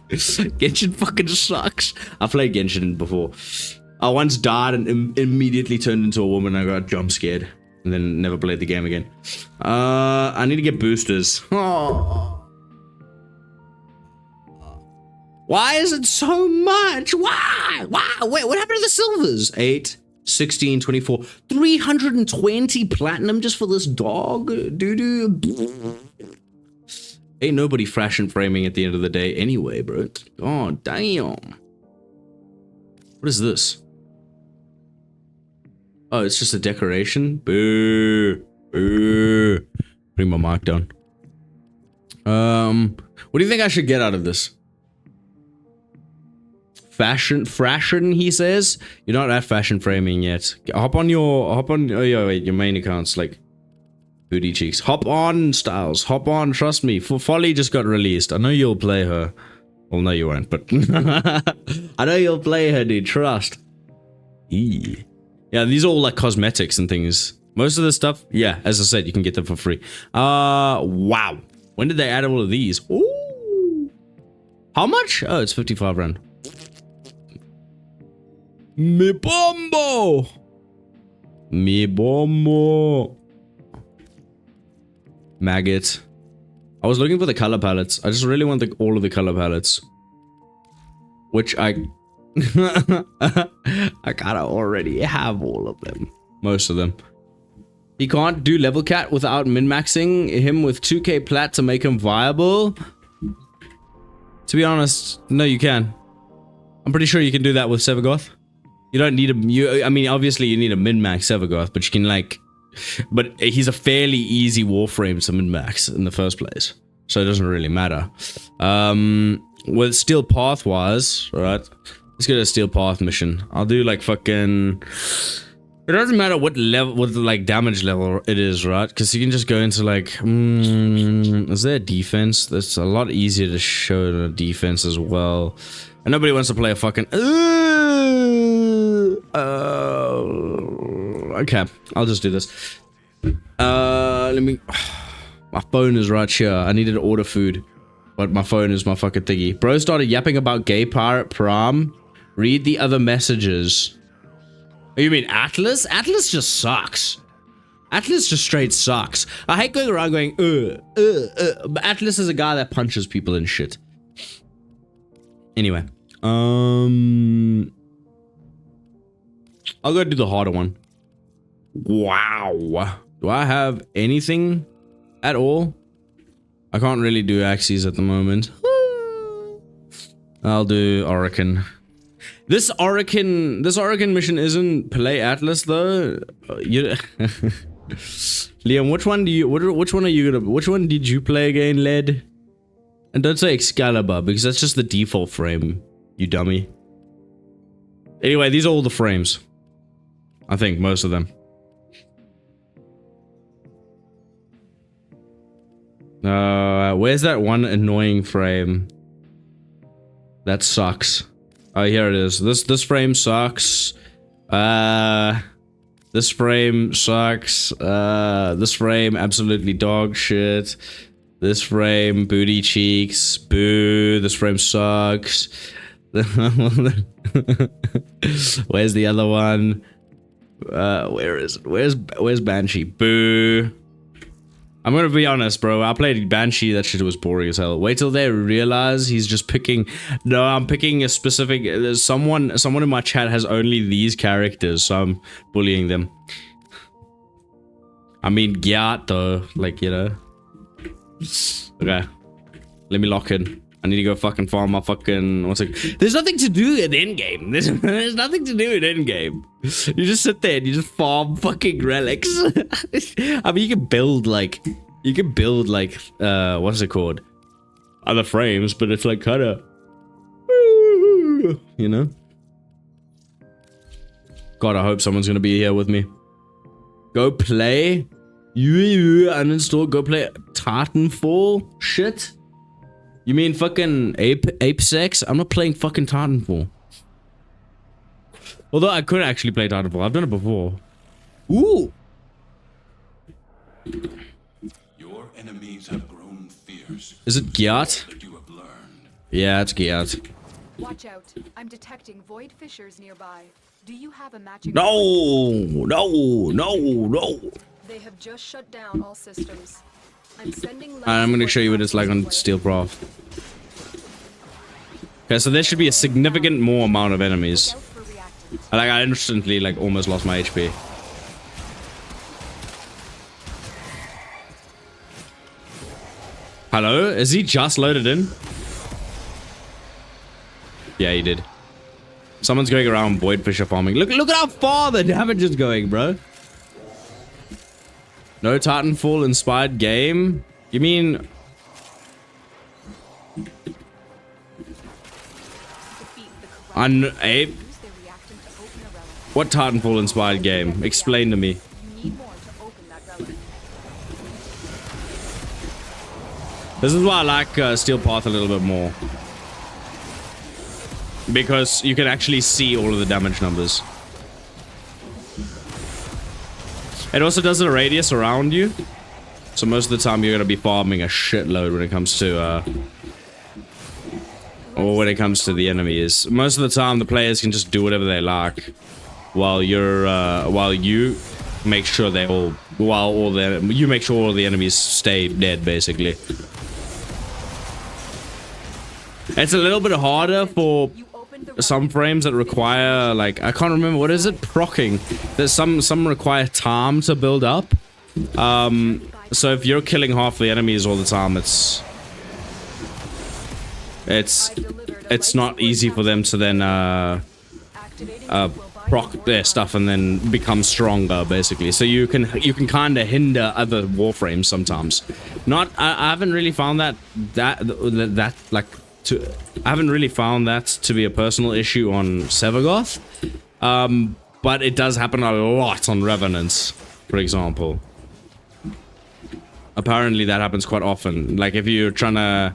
Genshin fucking sucks. I played Genshin before. I once died and immediately turned into a woman. I got jump scared and then never played the game again. I need to get boosters. Oh. Why is it so much? Why? Wait, what happened to the silvers? 8, 16, 24, 320 platinum just for this dog? Doo-doo. Ain't nobody fashion framing at the end of the day anyway, bro. Oh, damn. What is this? Oh, it's just a decoration? Boo. Boo. Bring my mic down. What do you think I should get out of this? Fashion, he says. You're not at fashion framing yet. Oh yeah, wait, your main account's like booty cheeks. Hop on, Styles. Hop on, trust me. Folly just got released. I know you'll play her. Well, no, you won't, but I know you'll play her, dude. Trust. Eee. Yeah, these are all like cosmetics and things. Most of the stuff, yeah, as I said, you can get them for free. Wow. When did they add all of these? Ooh. How much? Oh, it's 55 rand. Mi bombo! Mi bombo! Maggot. I was looking for the color palettes. I just really want all of the color palettes. Which I kinda already have all of them. Most of them. He can't do level cap without min-maxing him with 2k plat to make him viable. To be honest, no you can. I'm pretty sure you can do that with Sevagoth. You don't need I mean, obviously you need a min-max Sevagoth, but you can like... But he's a fairly easy warframe to min-max in the first place. So it doesn't really matter. With Steel Path wise, right? Let's get a Steel Path mission. I'll do like fucking... It doesn't matter what level, what like damage level it is, right? Because you can just go into like... is there a defense? That's a lot easier to show the defense as well. And nobody wants to play a fucking... okay, I'll just do this. Let me... My phone is right here. I needed to order food. But my phone is my fucking thingy. Bro started yapping about gay pirate prom. Read the other messages. Oh, you mean Atlas? Atlas just sucks. Atlas just straight sucks. I hate going around going, but Atlas is a guy that punches people and shit. Anyway. I'll go do the harder one. Wow. Do I have anything at all? I can't really do axes at the moment. I'll do Orican. This Orican mission isn't play Atlas though. Liam, which one did you play again, Led? And don't say Excalibur because that's just the default frame, you dummy. Anyway, these are all the frames. I think most of them. Where's that one annoying frame? That sucks. Oh, here it is. This frame sucks. This frame sucks. This frame absolutely dog shit. This frame booty cheeks. Boo. This frame sucks. Where's the other one? Where is it? Where's Banshee? Boo. I'm gonna be honest, bro. I played Banshee. That shit was boring as hell. Wait till they realize he's just picking. No, I'm picking a specific. There's someone in my chat has only these characters, so I'm bullying them. I mean, Gyat though, like, you know. Okay, let me lock in. I need to go fucking farm my fucking. What's it? There's nothing to do in endgame. There's nothing to do in endgame. You just sit there and you just farm fucking relics. I mean, you can build like, what's it called? Other frames, but it's like kind of, you know. God, I hope someone's gonna be here with me. Go play. You uninstall. Go play Titanfall. Shit. You mean fucking ape sex? I'm not playing fucking Titanfall. Although I could actually play Titanfall. I've done it before. Ooh. Your enemies have grown fierce. Is it Gyat? That you have learned. Yeah, it's Gyat. Watch out. I'm detecting void fissures nearby. Do you have a matching? No. They have just shut down all systems. I'm sending. I'm gonna show you what it's like on Steelcraft. Okay, so there should be a significant more amount of enemies. Like, I instantly, like, almost lost my HP. Hello? Is he just loaded in? Yeah, he did. Someone's going around Void Fisher farming. Look at how far the damage is going, bro. No Titanfall inspired game? You mean... Ape? What Titanfall inspired game? Explain to me. This is why I like Steel Path a little bit more. Because you can actually see all of the damage numbers. It also does a radius around you. So most of the time you're going to be farming a shitload when it comes to... or when it comes to the enemies. Most of the time the players can just do whatever they like. While you're... while you make sure they all... While all the... You make sure all the enemies stay dead, basically. It's a little bit harder for... some frames that require, like, I can't remember, what is it? Procking. There's some require time to build up. So if you're killing half the enemies all the time, it's not easy for them to then proc their stuff and then become stronger, basically. So you can kind of hinder other warframes sometimes. I haven't really found that like I haven't really found that to be a personal issue on Sevagoth, but it does happen a lot on Revenants, for example. Apparently that happens quite often. Like if you're trying to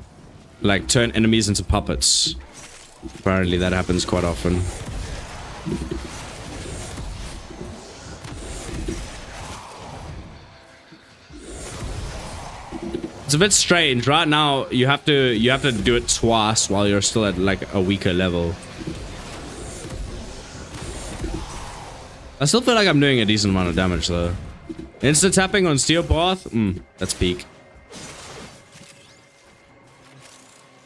like turn enemies into puppets, apparently that happens quite often. It's a bit strange. Right now, you have to do it twice while you're still at like a weaker level. I still feel like I'm doing a decent amount of damage though. Instant tapping on Steel Path? That's peak.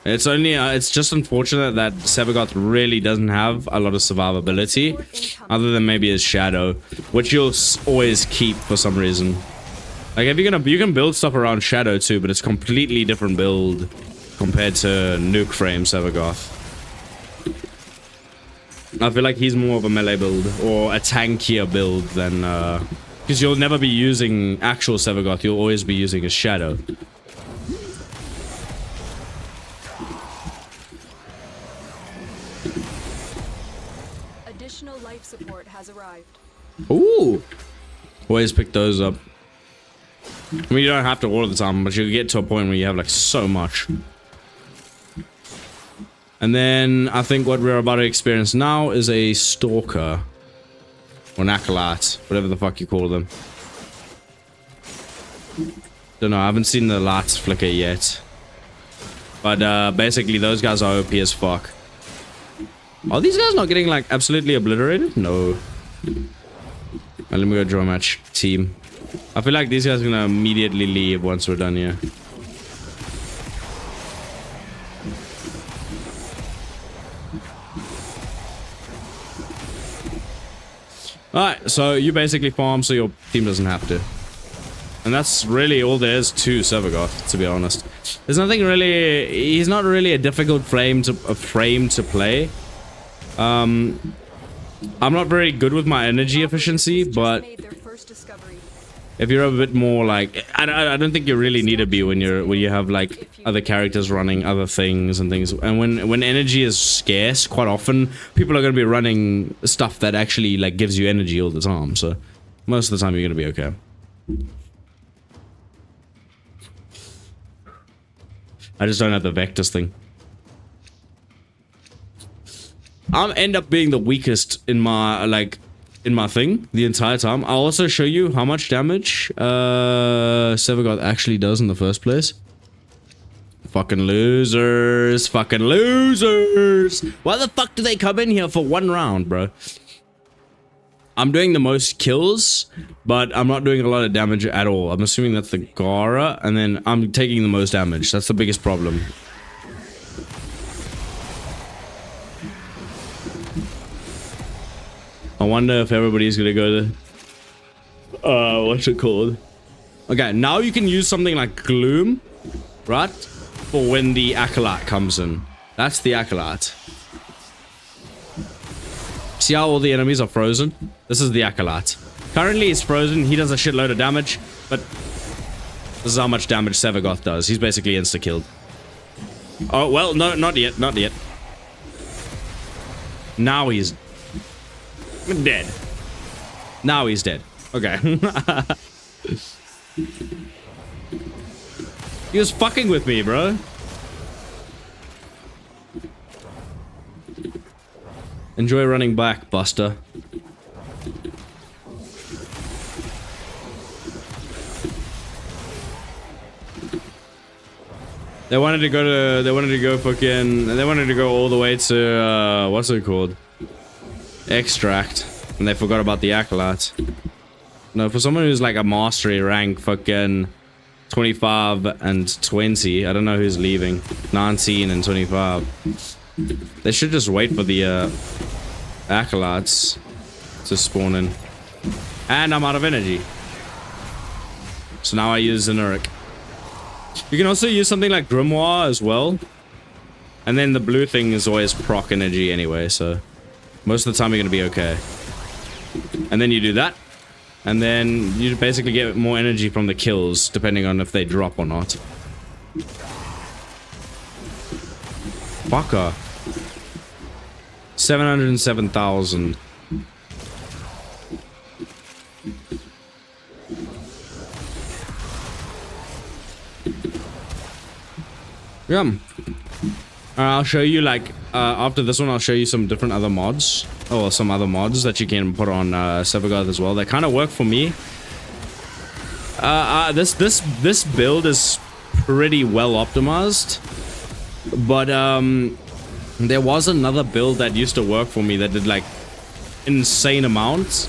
It's only it's just unfortunate that Sevagoth really doesn't have a lot of survivability, other than maybe his shadow, which you'll always keep for some reason. Like if you can build stuff around Shadow too, but it's completely different build compared to Nuke Frame Sevagoth. I feel like he's more of a melee build or a tankier build than because you'll never be using actual Sevagoth, you'll always be using his Shadow. Additional life support has arrived. Ooh, always pick those up. I mean, you don't have to all the time, but you get to a point where you have like so much. And then I think what we're about to experience now is a Stalker. Or an Acolyte, whatever the fuck you call them. Don't know, I haven't seen the lights flicker yet. But basically those guys are OP as fuck. Are these guys not getting like absolutely obliterated? No. Well, let me go draw a match team. I feel like these guys are gonna immediately leave once we're done here. Alright, so you basically farm so your team doesn't have to. And that's really all there is to Sevagoth, to be honest. There's nothing really... He's not really a difficult frame to play. I'm not very good with my energy efficiency, but if you're a bit more like... I don't think you really need to be when you have like other characters running other things and things. And when energy is scarce, quite often people are going to be running stuff that actually like gives you energy all the time. So most of the time you're going to be okay. I just don't have the vectors thing. I'll end up being the weakest in my thing the entire time. I'll also show you how much damage Sevagoth actually does in the first place. Fucking losers. Fucking losers. Why the fuck do they come in here for one round, bro? I'm doing the most kills, but I'm not doing a lot of damage at all. I'm assuming that's the Gara, and then I'm taking the most damage. That's the biggest problem. I wonder if everybody's gonna go to... what's it called? Okay, now you can use something like Gloom, right? For when the Acolyte comes in. That's the Acolyte. See how all the enemies are frozen? This is the Acolyte. Currently he's frozen, he does a shitload of damage, but this is how much damage Sevagoth does. He's basically insta-killed. Oh, well, no, not yet, not yet. Now he's dead. Now he's dead. Okay. He was fucking with me, bro. Enjoy running back, Buster. They wanted to go all the way to, what's it called? Extract. And they forgot about the Acolyte. No, for someone who's like a mastery rank, fucking 25 and 20, I don't know who's leaving. 19 and 25. They should just wait for the, Acolytes to spawn in. And I'm out of energy. So now I use Zenuric. You can also use something like Grimoire as well. And then the blue thing is always proc energy anyway, so most of the time you're gonna be okay. And then you do that. And then you basically get more energy from the kills, depending on if they drop or not. Fucker. 707,000. Yeah. I'll show you like after this one I'll show you some different other mods, or some other mods that you can put on Sevagoth as well. They kind of work for me. This build is pretty well optimized, but there was another build that used to work for me that did like insane amounts.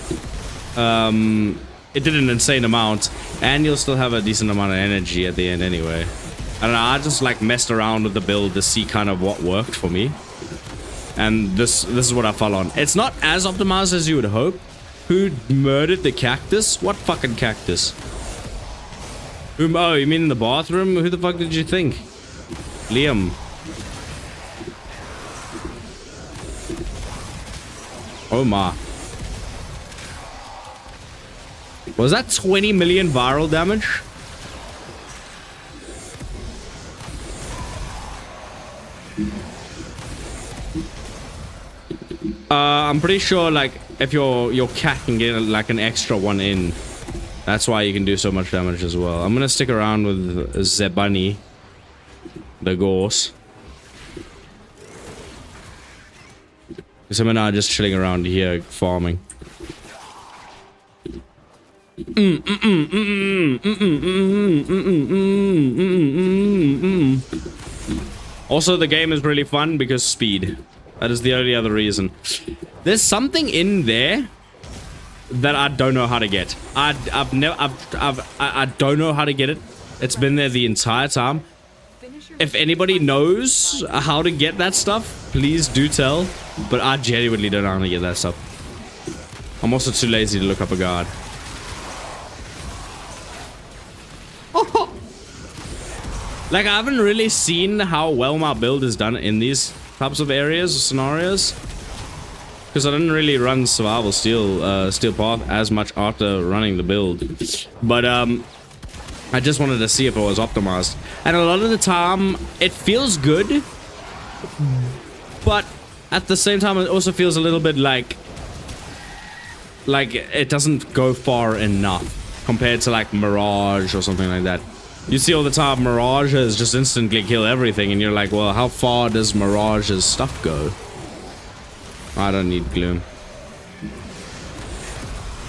It did an insane amount, and you'll still have a decent amount of energy at the end anyway. I don't know, I just like messed around with the build to see kind of what worked for me. And this is what I fell on. It's not as optimized as you would hope. Who murdered the cactus? What fucking cactus? Oh, you mean in the bathroom? Who the fuck did you think? Liam. Oh my. Was that 20 million viral damage? I'm pretty sure like if your cat can get like an extra one in, that's why you can do so much damage as well. I'm gonna stick around with Zebani, the gorse, because I'm not just chilling around here farming. Also, the game is really fun because speed. That is the only other reason. There's something in there that I don't know how to get. I don't know how to get it. It's been there the entire time. Finish your If anybody knows how to get that stuff, please do tell. But I genuinely don't know how to get that stuff. I'm also too lazy to look up a guard. Like, I haven't really seen how well my build is done in these types of areas or scenarios. Because I didn't really run survival steel path as much after running the build. But, I just wanted to see if it was optimized. And a lot of the time, it feels good. But at the same time, it also feels a little bit like it doesn't go far enough compared to like Mirage or something like that. You see all the time Mirages just instantly kill everything and you're like, well, how far does Mirage's stuff go? I don't need Gloom.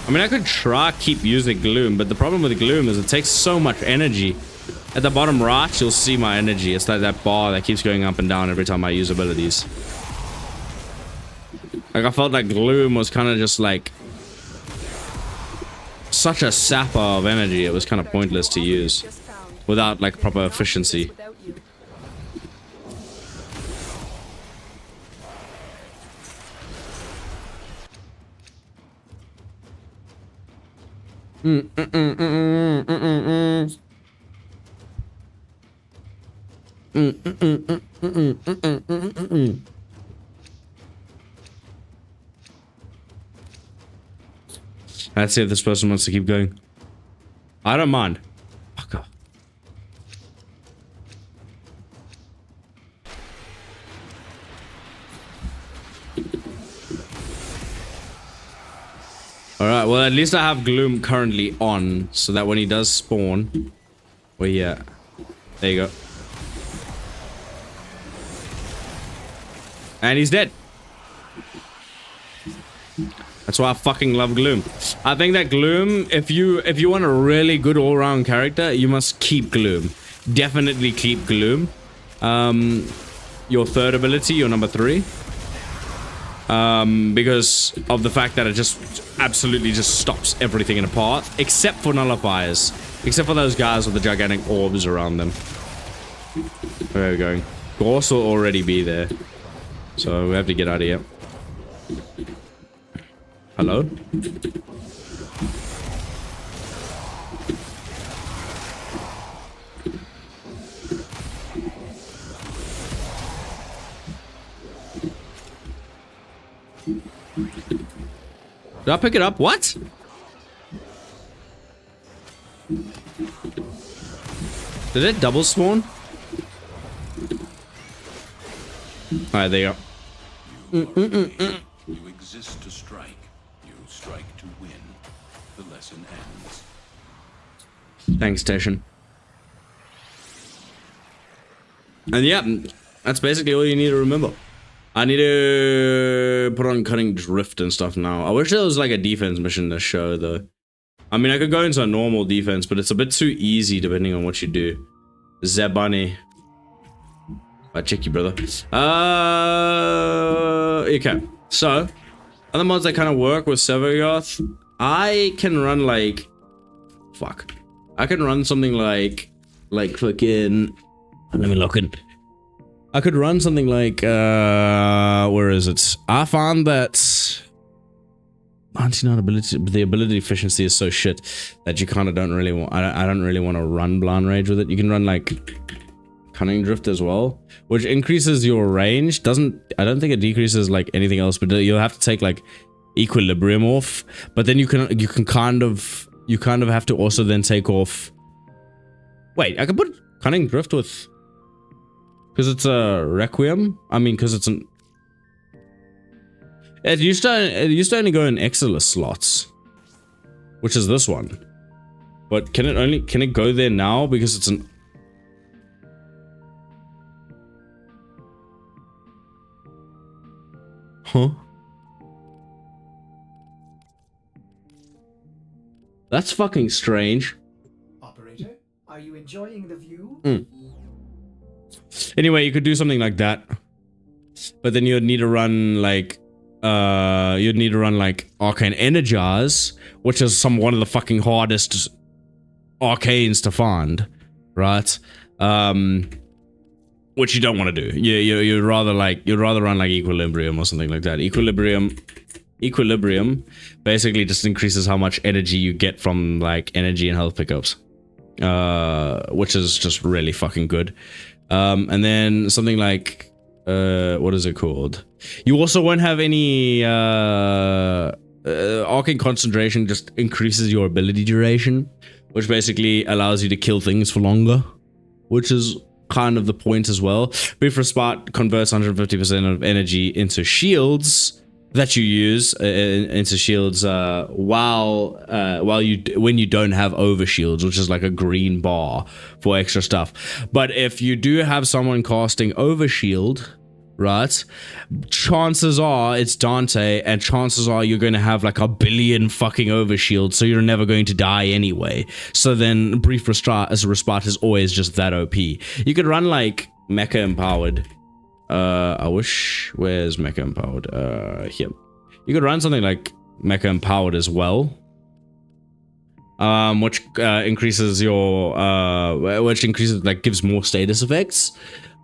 I mean, I could try keep using Gloom, but the problem with Gloom is it takes so much energy. At the bottom right, you'll see my energy. It's like that bar that keeps going up and down every time I use abilities. Like, I felt like Gloom was kind of just like such a sapper of energy. It was kind of pointless to use just found. without like proper efficiency. Without you. Let's see if this person wants to keep going. I don't mind. Fuck off. Alright, well at least I have Gloom currently on, so that when he does spawn... Well, yeah. There you go. And he's dead. That's why I fucking love Gloom. I think that Gloom, if you want a really good all-round character, you must keep Gloom. Definitely keep Gloom. Your third ability, your number 3. Because of the fact that it just absolutely just stops everything in a path, except for nullifiers. Except for those guys with the gigantic orbs around them. Where are we going? Gorse will already be there. So we have to get out of here. Hello? Did I pick it up? What? Did it double spawn? Alright, there you go. You exist to strike. You strike to win. The lesson ends. Thanks, Station. And yeah, that's basically all you need to remember. I need to put on Cutting Drift and stuff now. I wish there was like a defense mission to show though. I mean, I could go into a normal defense, but it's a bit too easy depending on what you do. Zebani. I check you, brother. Okay. So, other mods that kind of work with Sevagoth, I can run like... Fuck. I can run something like fucking... Let me look in. I could run something like, where is it? I found that 99 ability, the ability efficiency is so shit that you kind of don't really want, I don't really want to run Blind Rage with it. You can run like Cunning Drift as well, which increases your range. I don't think it decreases like anything else, but you'll have to take like Equilibrium off, but then you can kind of have to also then take off. Wait, I can put Cunning Drift with... Because it's a Requiem? I mean, because it's an... It used to only go in Exilus slots. Which is this one. But can it go there now? Because it's an... Huh? That's fucking strange. Operator, are you enjoying the view? Anyway, you could do something like that. But then you'd need to run, like, you'd need to run like Arcane Energize, which is one of the fucking hardest arcanes to find, right? Which you don't want to do. You'd rather run like Equilibrium or something like that. Equilibrium basically just increases how much energy you get from like energy and health pickups, which is just really fucking good. And then something like what is it called? You also won't have any arcane concentration. Just increases your ability duration, which basically allows you to kill things for longer, which is kind of the point as well. Brief Respite converts 150% of energy into shields that you use into shields when you don't have overshields, which is like a green bar for extra stuff. But if you do have someone casting overshield, right, chances are it's Dante, and chances are you're going to have like a billion fucking overshields, so you're never going to die anyway. So then Brief Respite is always just that OP. You could run like Mecha Empowered. Where's Mecha Empowered? Here. You could run something like Mecha Empowered as well. Which increases like gives more status effects,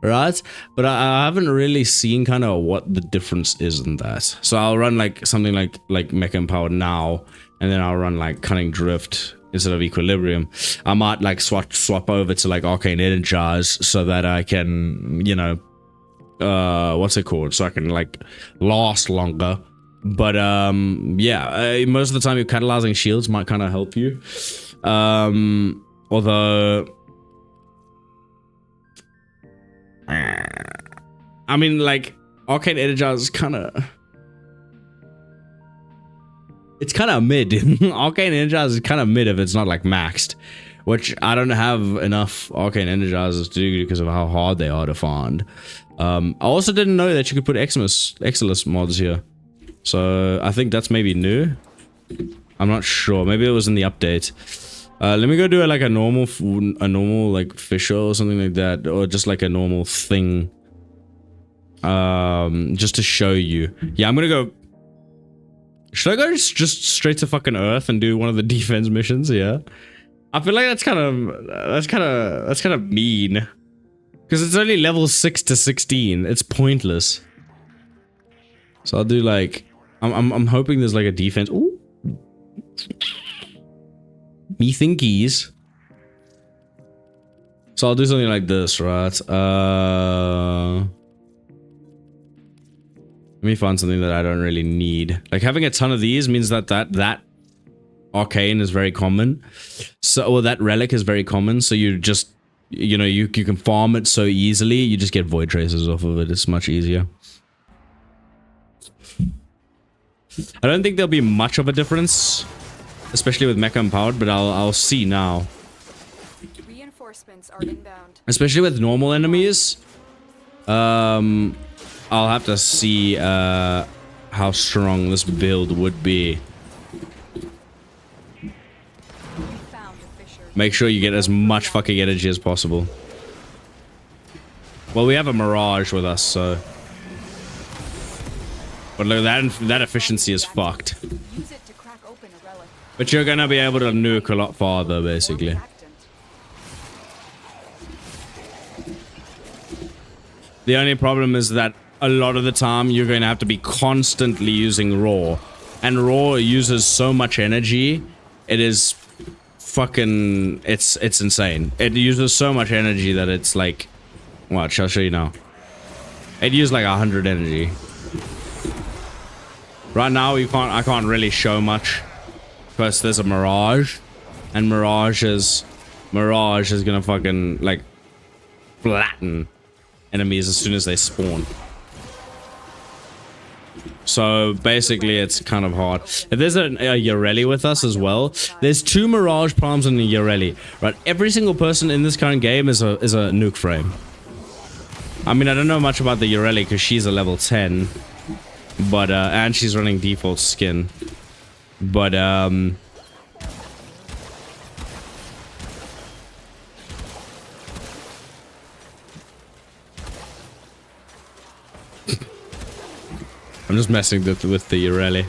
right? But I haven't really seen kind of what the difference is in that. So I'll run like something like Mecha Empowered now, and then I'll run like Cunning Drift instead of Equilibrium. I might like swap over to like Arcane Energize so that I can, you know, what's it called, so I can like last longer. But yeah, most of the time your catalyzing shields might kind of help you, although I mean, like Arcane Energize is kind of mid. Arcane Energize is kind of mid if it's not like maxed, which I don't have enough Arcane Energizers to do because of how hard they are to find. I also didn't know that you could put Exilis mods here, so I think that's maybe new. I'm not sure. Maybe it was in the update. Let me go do like a normal like fisher or something like that, or just like a normal thing. Just to show you. Yeah, I'm gonna go. Should I go just straight to fucking Earth and do one of the defense missions? Yeah, I feel like that's kind of mean. Because it's only level 6 to 16. It's pointless. So I'll do like... I'm hoping there's like a defense... Ooh. Me thinkies. So I'll do something like this, right? Let me find something that I don't really need. Like having a ton of these means that arcane is very common. So, or that relic is very common. So you just... You know, you can farm it so easily. You just get void traces off of it. It's much easier. I don't think there'll be much of a difference, especially with Mecha Empowered, but I'll see now. Reinforcements are inbound. Especially with normal enemies, I'll have to see how strong this build would be. Make sure you get as much fucking energy as possible. Well, we have a Mirage with us, so... But look, that efficiency is fucked. Use it to crack open a relic. But you're gonna be able to nuke a lot farther, basically. The only problem is that a lot of the time you're going to have to be constantly using Raw. And Raw uses so much energy, it is... fucking it's insane. It uses so much energy that it's like, watch, I'll show you now. It used like 100 energy. Right now I can't really show much because there's a Mirage, and Mirage is gonna fucking like flatten enemies as soon as they spawn. So basically it's kind of hard. If there's a Yareli with us as well, there's 2 Mirage Palms and a Yareli, right? Every single person in this current game is a nuke frame. I mean, I don't know much about the Yareli because she's a level 10, but and she's running default skin, but I'm just messing with the rally.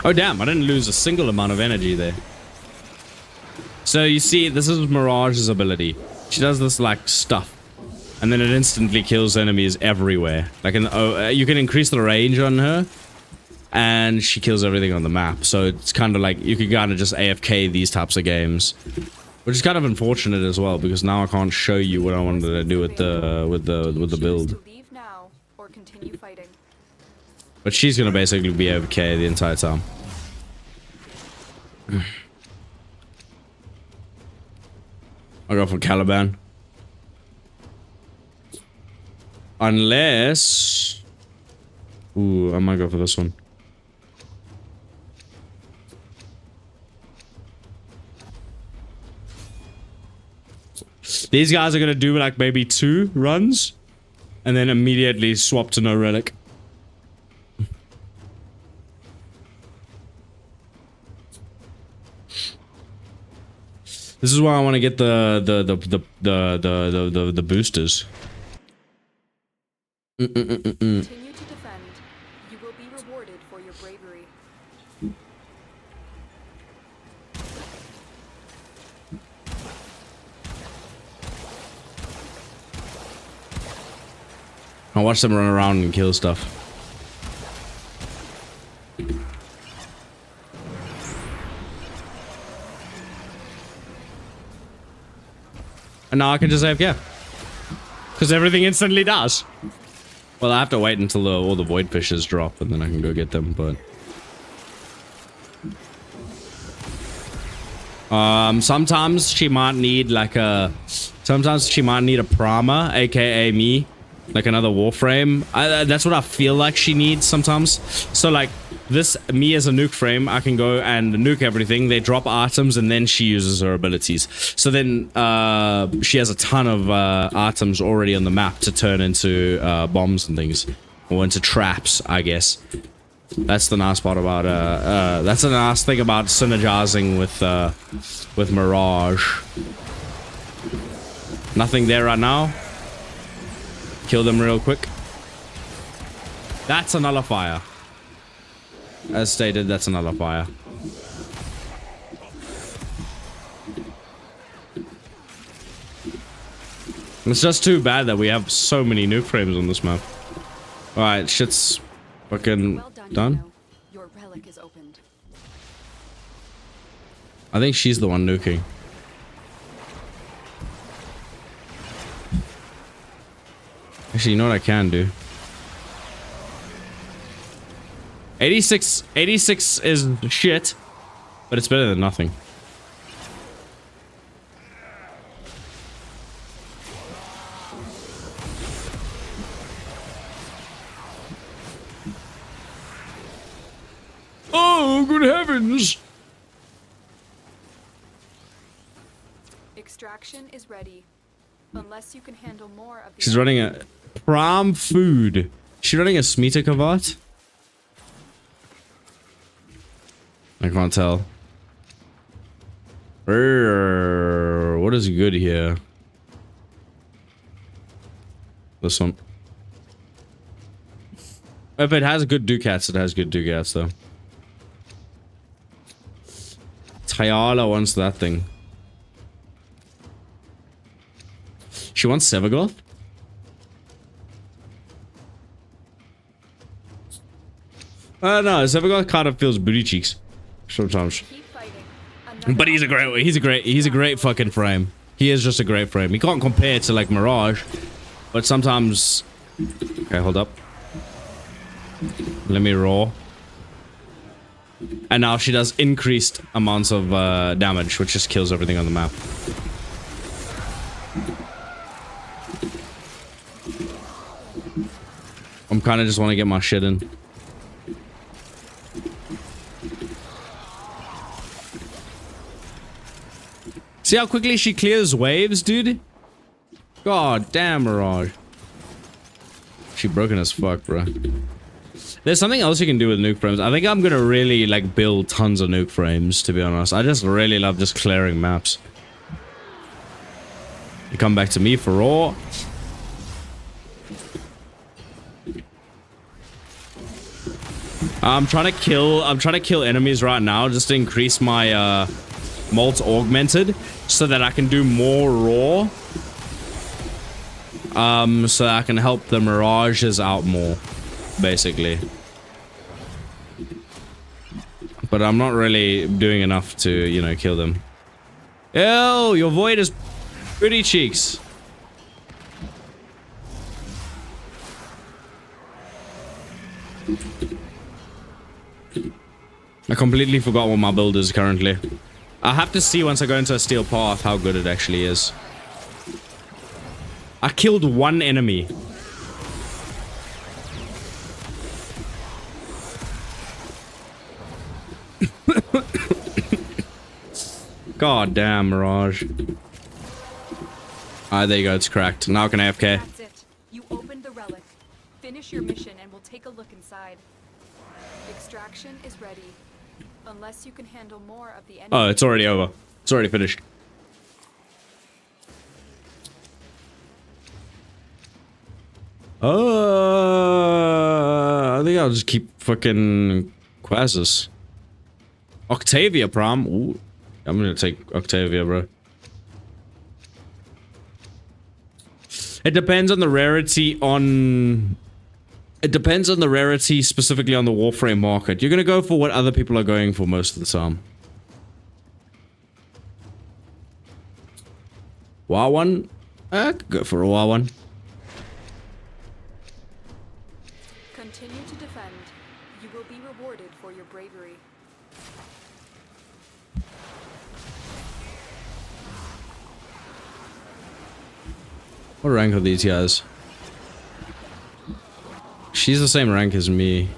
Oh damn, I didn't lose a single amount of energy there. So you see, this is Mirage's ability. She does this like stuff, and then it instantly kills enemies everywhere. Like you can increase the range on her, and she kills everything on the map. So it's kind of like you can kind of just AFK these types of games, which is kind of unfortunate as well because now I can't show you what I wanted to do with the build. Leave now or continue fighting. But she's gonna basically be AFK the entire time. I'll go for Caliban. Unless... Ooh, I might go for this one. These guys are gonna do like maybe 2 runs and then immediately swap to no relic. This is why I want to get the boosters. Continue to defend. You will be rewarded for your bravery. I watch them run around and kill stuff. And now I can just AFK. Because everything instantly does. Well, I have to wait until all the void fishes drop and then I can go get them, but... sometimes she might need like a... Sometimes she might need a Prama, aka me. Like another Warframe. That's what I feel like she needs sometimes. So like, this, me as a nuke frame, I can go and nuke everything. They drop items and then she uses her abilities. So then she has a ton of items already on the map to turn into bombs and things. Or into traps, I guess. That's the nice part about that's the nice thing about synergizing with Mirage. Nothing there right now. Kill them real quick. That's a nullifier. As stated, that's a nullifier. It's just too bad that we have so many nuke frames on this map. Alright, shit's fucking Well done. done. Juno. Your relic is opened. I think she's the one nuking. Actually, you know what I can do? 86 is shit, but it's better than nothing. Oh, good heavens! Extraction is ready. Unless you can handle more of the... She's running a prom food. She's running a Smita Kavat? I can't tell. What is good here? This one. If it has good Ducats, it has good Ducats though. Tayala wants that thing. She wants Sevagoth? No, Sevagoth kind of feels booty cheeks sometimes. Keep fighting. But he's a great fucking frame. He is just a great frame. He can't compare to like Mirage, but sometimes. Okay, hold up. Let me roar. And now she does increased amounts of damage, which just kills everything on the map. I'm kind of just want to get my shit in. See how quickly she clears waves, dude? God damn, Mirage. She broken as fuck, bro. There's something else you can do with nuke frames. I think I'm gonna really like build tons of nuke frames, to be honest. I just really love just clearing maps. You come back to me for raw. I'm trying to kill enemies right now just to increase my molt augmented so that I can do more raw. So I can help the mirages out more, basically. But I'm not really doing enough to, you know, kill them. Ew, your void is pretty cheeks. I completely forgot what my build is currently. I have to see once I go into a steel path how good it actually is. I killed one enemy. God damn, Mirage. Ah, there you go, it's cracked. Now I can AFK. That's it. You opened the relic. Finish your mission and we'll take a look inside. Extraction is ready. Unless you can handle more of the enemy. Oh, it's already over. It's already finished. I think I'll just keep fucking Quasis. Octavia Prom. Ooh, I'm gonna take Octavia, bro. It depends on the rarity on... It depends on the rarity specifically on the Warframe market. You're gonna go for what other people are going for most of the time. WoW one? I could go for a WoW one. Continue to defend. You will be rewarded for your bravery. What rank are these guys? She's the same rank as me.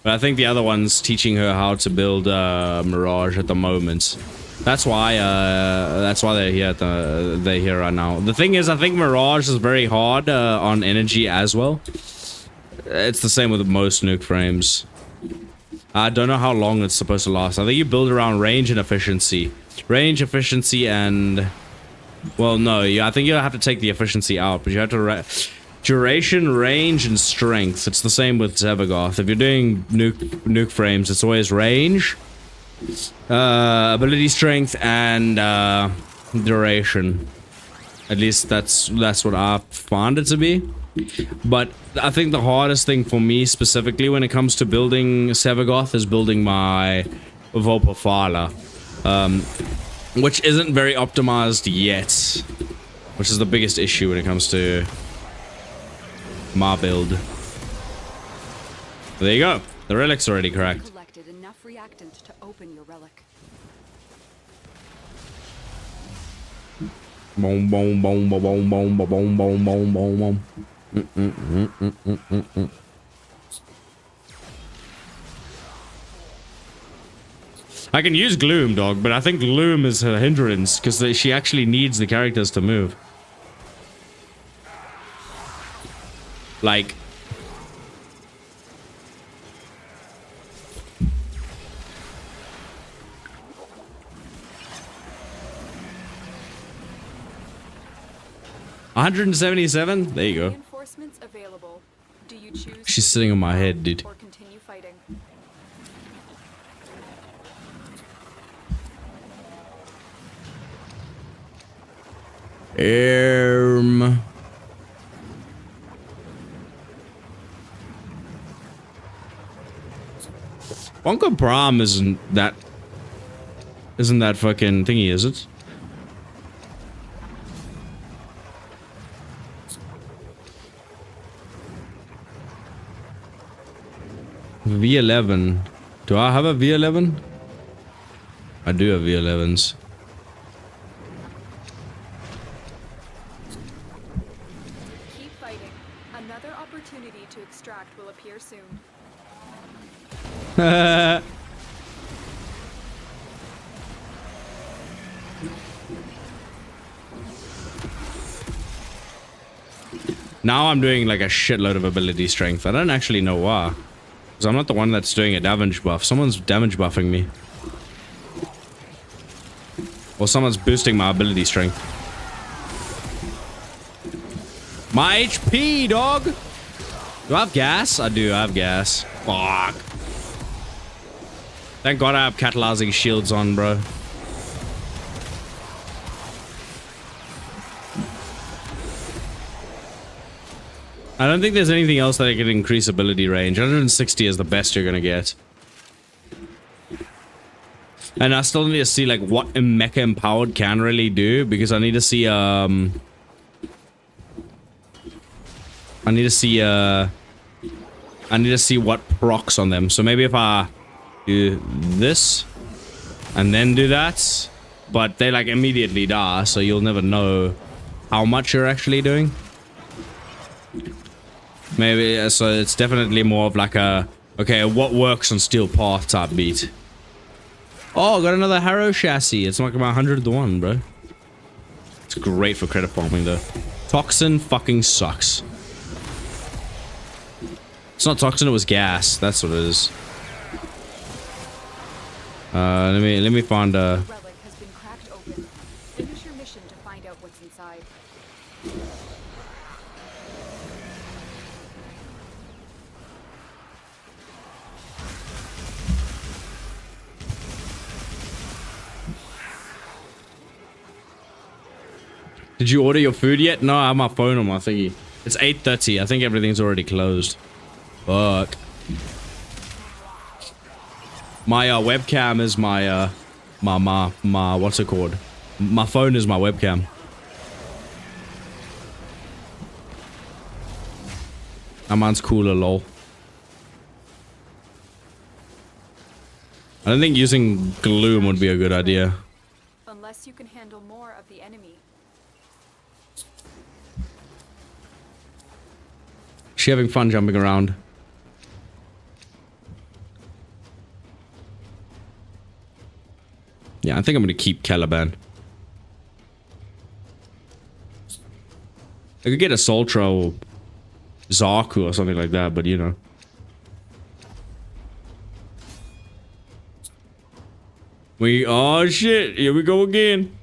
But I think the other one's teaching her how to build Mirage at the moment. That's why they're here right now. The thing is, I think Mirage is very hard on energy as well. It's the same with most nuke frames. I don't know how long it's supposed to last. I think you build around range and efficiency. Range, efficiency, and... Well, no, I think you'll have to take the efficiency out, but you have to... Duration, range, and strength. It's the same with Sevagoth. If you're doing nuke frames, it's always range, ability strength, and duration. At least that's what I found it to be. But I think the hardest thing for me specifically when it comes to building Sevagoth is building my Vopafala, which isn't very optimized yet, which is the biggest issue when it comes to my build. There you go. The relic's already cracked. Collected enough reactant to open your relic. Boom, boom, boom, boom, boom, boom, boom, boom, boom, boom. I can use Gloom, dog, but I think Gloom is a hindrance because she actually needs the characters to move. Like... $177? There you go. Reinforcements available. Do you choose She's sitting on my head, dude. or continue fighting? Bunker Prom isn't that fucking thingy, is it? V11. Do I have a V11? I do have V11s. Keep fighting. Another opportunity to extract will appear soon. Now I'm doing like a shitload of ability strength. I don't actually know why. Because I'm not the one that's doing a damage buff. Someone's damage buffing me. Or someone's boosting my ability strength. My HP, dog. Do I have gas? I do. I have gas. Fuck. Thank God I have catalyzing shields on, bro. I don't think there's anything else that can increase ability range. 160 is the best you're gonna get. And I still need to see like what Mecha Empowered can really do, because I need to see I need to see what procs on them. So maybe if I do this and then do that, but they like immediately die, so you'll never know how much you're actually doing. Maybe, so it's definitely more of like a, okay, what works on steel path type beat. Oh, got another Harrow chassis. It's like about 100 to 1, bro. It's great for credit farming though. Toxin fucking sucks. It's not toxin, it was gas. That's what it is. Let me find a... Relic has been cracked open. Finish your mission to find out what's inside. Did you order your food yet? No, I have my phone on my thingy. It's 8:30. I think everything's already closed. Fuck. My webcam is my my what's it called? My phone is my webcam. That mine's cooler, lol. I don't think using gloom would be a good idea. Unless you can handle more of the enemy. She having fun jumping around. Yeah, I think I'm gonna keep Caliban. I could get a Soltra or Zaku or something like that, but you know. Oh shit, here we go again.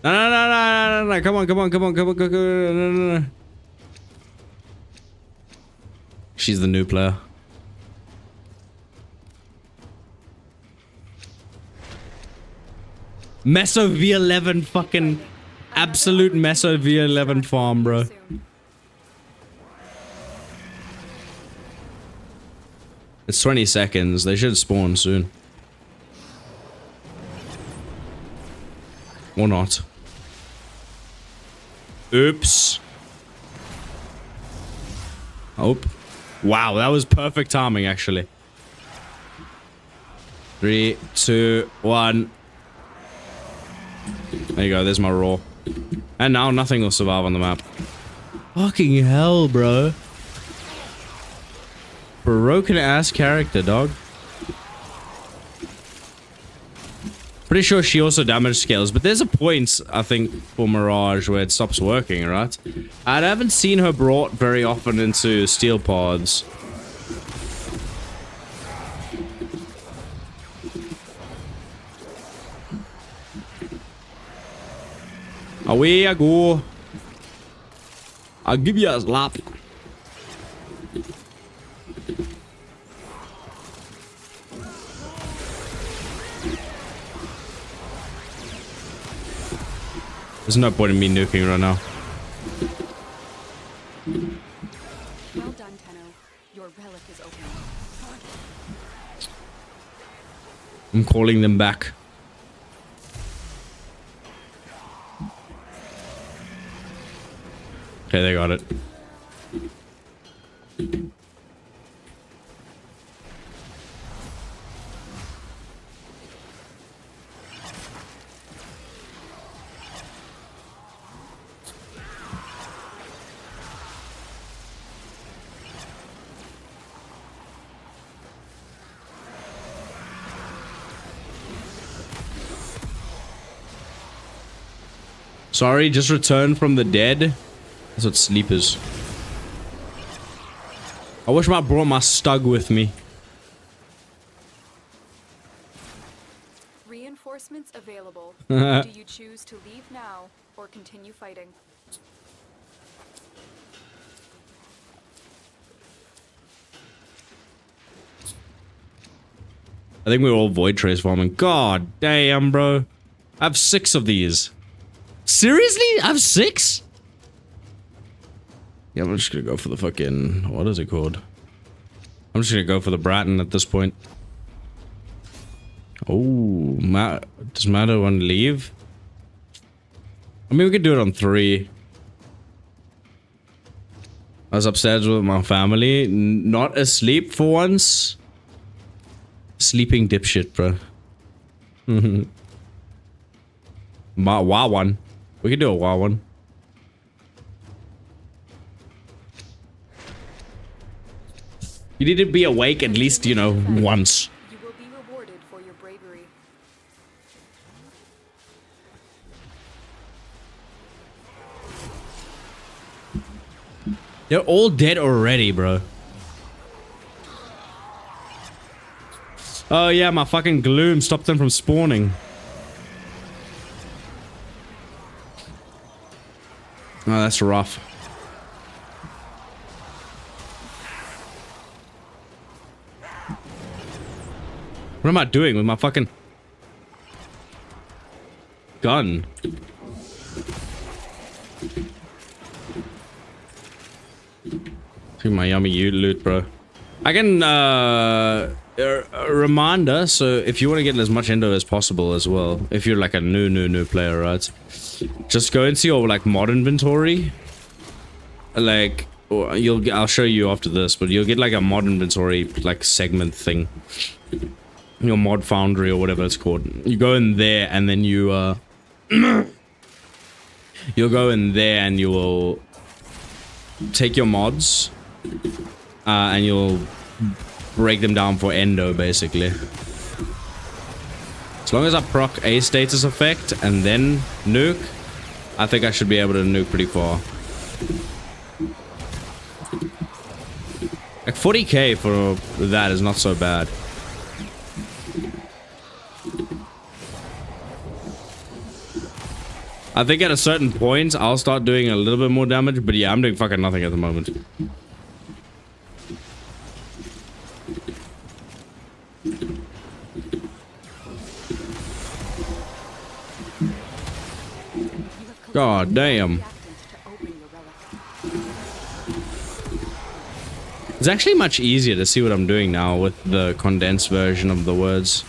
No, come on. No. She's the new player. Meso V11 fucking absolute Meso V11 farm, bro. It's 20 seconds. They should spawn soon. Or not. Oops. Oh. Wow, that was perfect timing, actually. 3, 2, 1. There you go, there's my roar. And now nothing will survive on the map. Fucking hell, bro. Broken ass character, dog. Pretty sure she also damage scales, but there's a point, I think, for Mirage where it stops working, right? I haven't seen her brought very often into steel pods. Away I go. I'll give you a slap. There's no point in me nuking right now. Well done, Tenno. Your relic is open. I'm calling them back. Okay, they got it. Sorry, just returned from the dead. That's what sleep is. I wish I brought my stug with me. Reinforcements available. Do you choose to leave now or continue fighting? I think we're all void trace farming. God damn, bro. I have 6 of these. Seriously? I have 6? Yeah, I'm just gonna go for the fucking... What is it called? I'm just gonna go for the Bratton at this point. Oh, does Matter want to leave? I mean, we could do it on 3. I was upstairs with my family, not asleep for once. Sleeping dipshit, bro. Wow one. We could do a wow one. You need to be awake at least, you know, once. You will be rewarded for your bravery. They're all dead already, bro. Oh yeah, my fucking gloom stopped them from spawning. Oh, that's rough. What am I doing with my fucking gun? Take my yummy loot, bro. I can, a reminder, so if you want to get as much endo as possible as well, if you're like a new player, right? Just go into your, like, mod inventory. Like, or I'll show you after this, but you'll get, like, a mod inventory, like, segment thing. Your mod foundry or whatever it's called. You go in there and then you, you'll go in there and you will take your mods, and you'll break them down for endo, basically. As long as I proc a status effect and then nuke, I think I should be able to nuke pretty far. Like 40k for that is not so bad. I think at a certain point I'll start doing a little bit more damage, but yeah, I'm doing fucking nothing at the moment. God damn. It's actually much easier to see what I'm doing now with the condensed version of the words.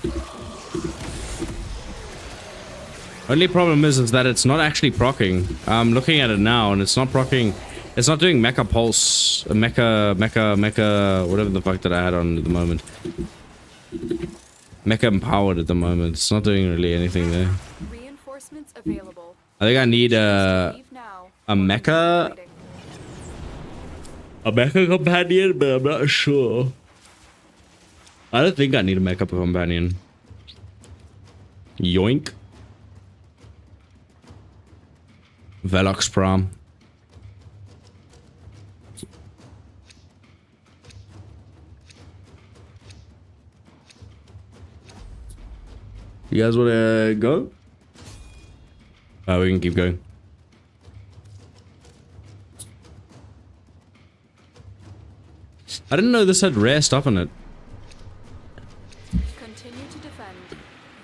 Only problem is that it's not actually proccing. I'm looking at it now and it's not proccing. It's not doing mecha pulse, mecha, whatever the fuck that I had on at the moment. Mecha empowered at the moment. It's not doing really anything there. Reinforcements available. I think I need a mecha companion, but I'm not sure. I don't think I need a mecha companion. Yoink. Velox Prom. You guys want to go? Oh, we can keep going. I didn't know this had rare stuff in it. Continue to defend.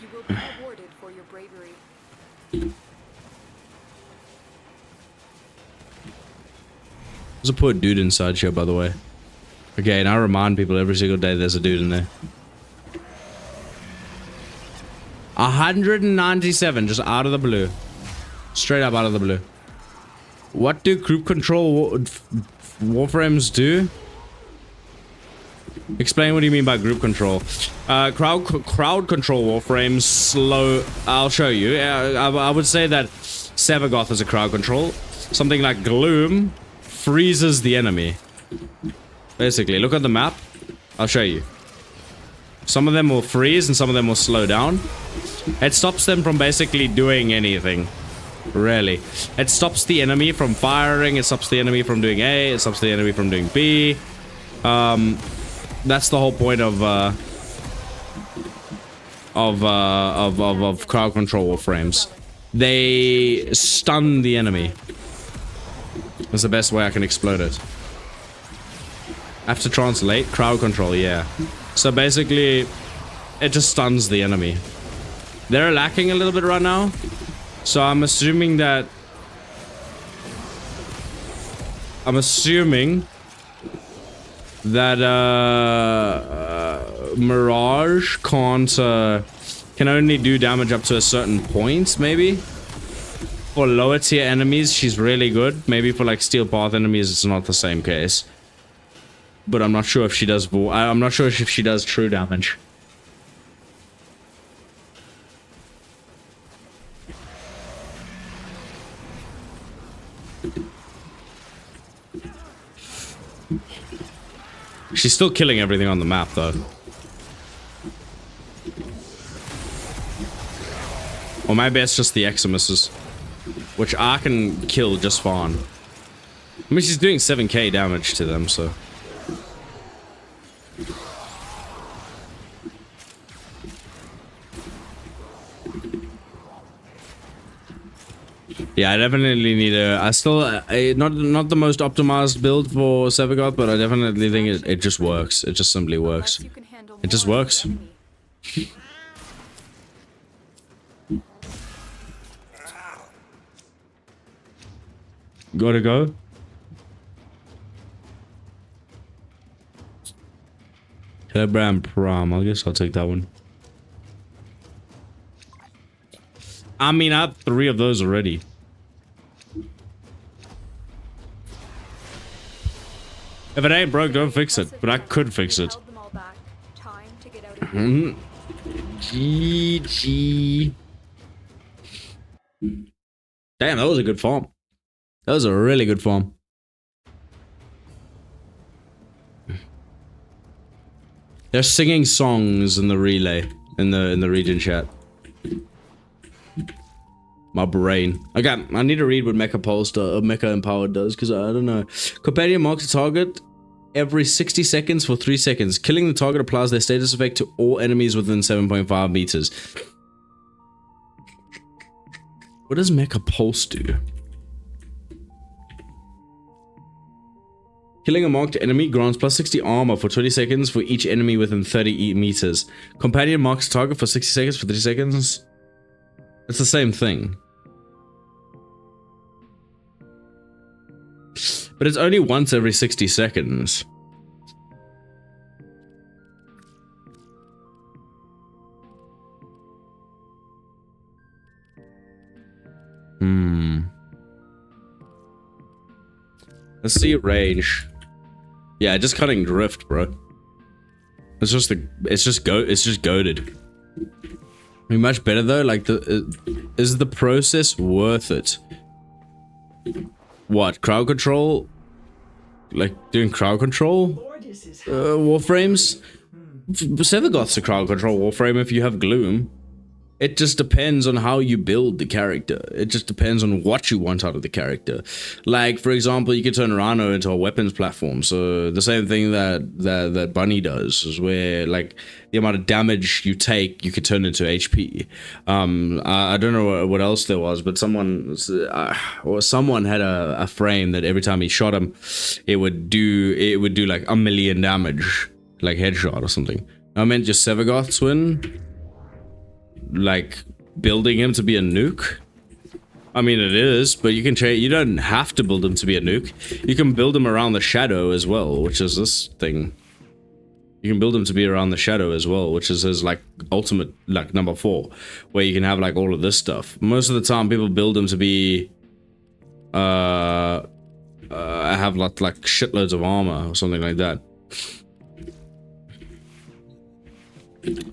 You will be rewarded for your bravery. There's a poor dude inside here, by the way. Okay, and I remind people every single day there's a dude in there. 197, just out of the blue. Straight up out of the blue. What do group control warframes do? Explain what do you mean by group control. Crowd control warframes slow. I'll show you. I would say that Sevagoth is a crowd control. Something like Gloom freezes the enemy. Basically, look at the map. I'll show you. Some of them will freeze and some of them will slow down. It stops them from basically doing anything. Really. It stops the enemy from firing. It stops the enemy from doing A. It stops the enemy from doing B. That's the whole point of crowd control frames. They stun the enemy. That's the best way I can explode it. I have to translate. Crowd control, yeah. So basically, it just stuns the enemy. They're lacking a little bit right now, so I'm assuming that Mirage can only do damage up to a certain point, maybe. For lower tier enemies, she's really good. Maybe for like Steel Path enemies, it's not the same case. But I'm not sure if she does. I'm not sure if she does true damage. She's still killing everything on the map, though. Or maybe it's just the Eximuses, which I can kill just fine. I mean, she's doing 7k damage to them, so. Yeah, I definitely need a. I still not the most optimized build for Sevagoth, but I definitely think it just works. It just simply works. It just works. Gotta go. Telegram Prom. I guess I'll take that one. I mean, I have 3 of those already. If it ain't broke, don't fix it. But I could fix it. GG. Damn, that was a good farm. That was a really good farm. They're singing songs in the relay, in the region chat. My brain. I need to read what Mecha Pulse or Mecha Empowered does, because I don't know. Companion marks a target every 60 seconds for 3 seconds. Killing the target applies their status effect to all enemies within 7.5 meters. What does Mecha Pulse do? Killing a marked enemy grants plus 60 armor for 20 seconds for each enemy within 30 meters. Companion marks target for 60 seconds for 3 seconds. It's the same thing. But it's only once every 60 seconds. Let's see range. Yeah, just cutting drift, bro. It's just goated. I mean, much better though. Like is the process worth it? What, crowd control? Like doing crowd control? Warframes? Sevagoth's a crowd control warframe if you have Gloom. It just depends on how you build the character. It just depends on what you want out of the character. Like, for example, you could turn Rhino into a weapons platform. So the same thing that Bunny does is where, like, the amount of damage you take, you could turn into HP. I don't know what else there was, but someone had a frame that every time he shot him, it would do like 1 million damage, like headshot or something. I meant just Sevagoth's win. Like building him to be a nuke. I mean, it is, but you can change. You don't have to build him to be a nuke. You can build him around the shadow as well, which is this thing. You can build him to be around the shadow as well, which is his like ultimate, like number 4, where you can have like all of this stuff. Most of the time, people build him to be have like shitloads of armor or something like that.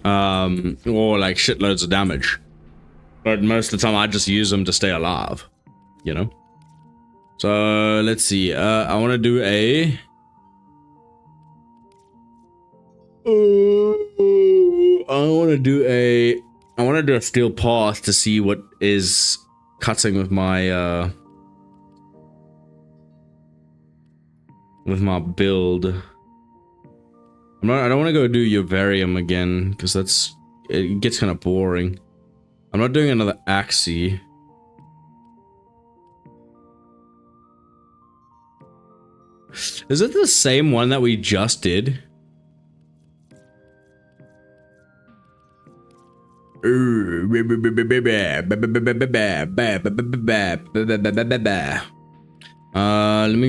Or like shitloads of damage. But most of the time I just use them to stay alive, you know? So let's see. I want to do a steel path to see what is cutting with my build. I don't want to go do Uvarium again, because it gets kind of boring. I'm not doing another Axie. Is it the same one that we just did? Let me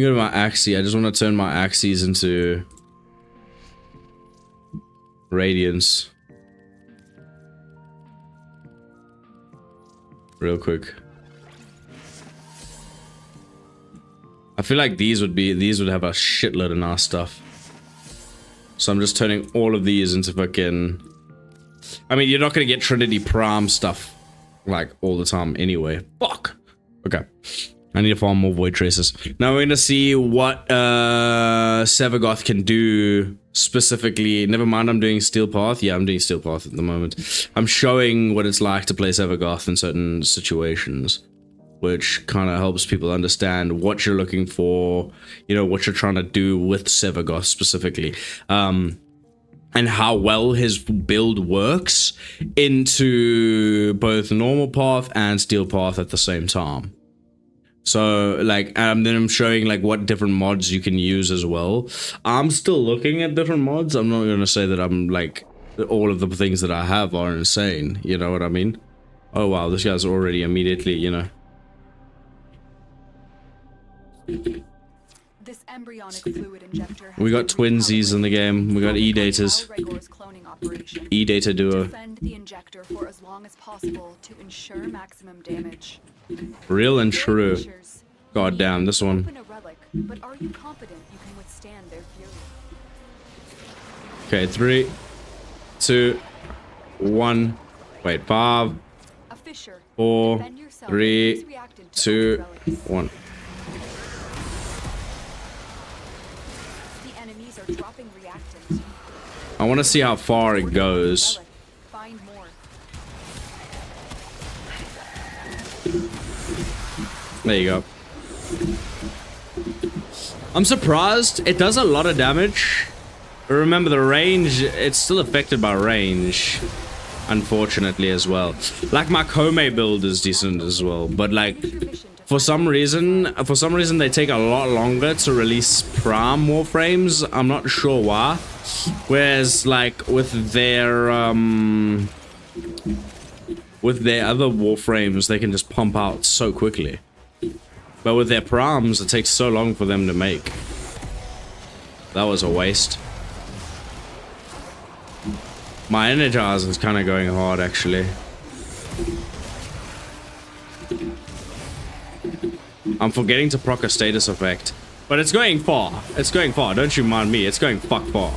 go to my axie. I just want to turn my axes into radiance real quick. I feel like these would have a shitload of nice stuff. So I'm just turning all of these into fucking... I mean, you're not gonna get Trinity Prime stuff like all the time anyway. Fuck. Okay. I need to farm more Void Tracers. Now we're gonna see what Sevagoth can do specifically. Never mind, I'm doing Steel Path. Yeah, I'm doing Steel Path at the moment. I'm showing what it's like to play Sevagoth in certain situations, which kind of helps people understand what you're looking for, you know, what you're trying to do with Sevagoth specifically. And how well his build works into both normal path and steel path at the same time. So like, then I'm showing like what different mods you can use as well. I'm still looking at different mods. I'm not going to say that I'm like, all of the things that I have are insane. You know what I mean? Oh wow, this guy's already immediately, you know. This embryonic fluid injector has We got been twinsies in the game. We got E-daters. Rigorous cloning operation. E-data duo. Defend the injector for as long as possible to ensure maximum damage. Real and Your true. creatures God need damn, to this one. open a relic, but are you confident you can withstand their fury? Okay, 3, 2, 1. Wait, 5, A fissure. 4, Defend yourself 3, and use reactant to 2, open relics. 1. The enemies are dropping reactant. I want to see how far it Order goes. relic. Find more. There you go. I'm surprised. It does a lot of damage. But remember, the range, it's still affected by range. Unfortunately as well. Like my Kome build is decent as well. But like, for some reason they take a lot longer to release Prime Warframes. I'm not sure why. Whereas like with their other Warframes, they can just pump out so quickly. But with their Primes, it takes so long for them to make. That was a waste. My Energizer is kind of going hard, actually. I'm forgetting to proc a status effect. But it's going far. It's going far. Don't you mind me. It's going fuck far.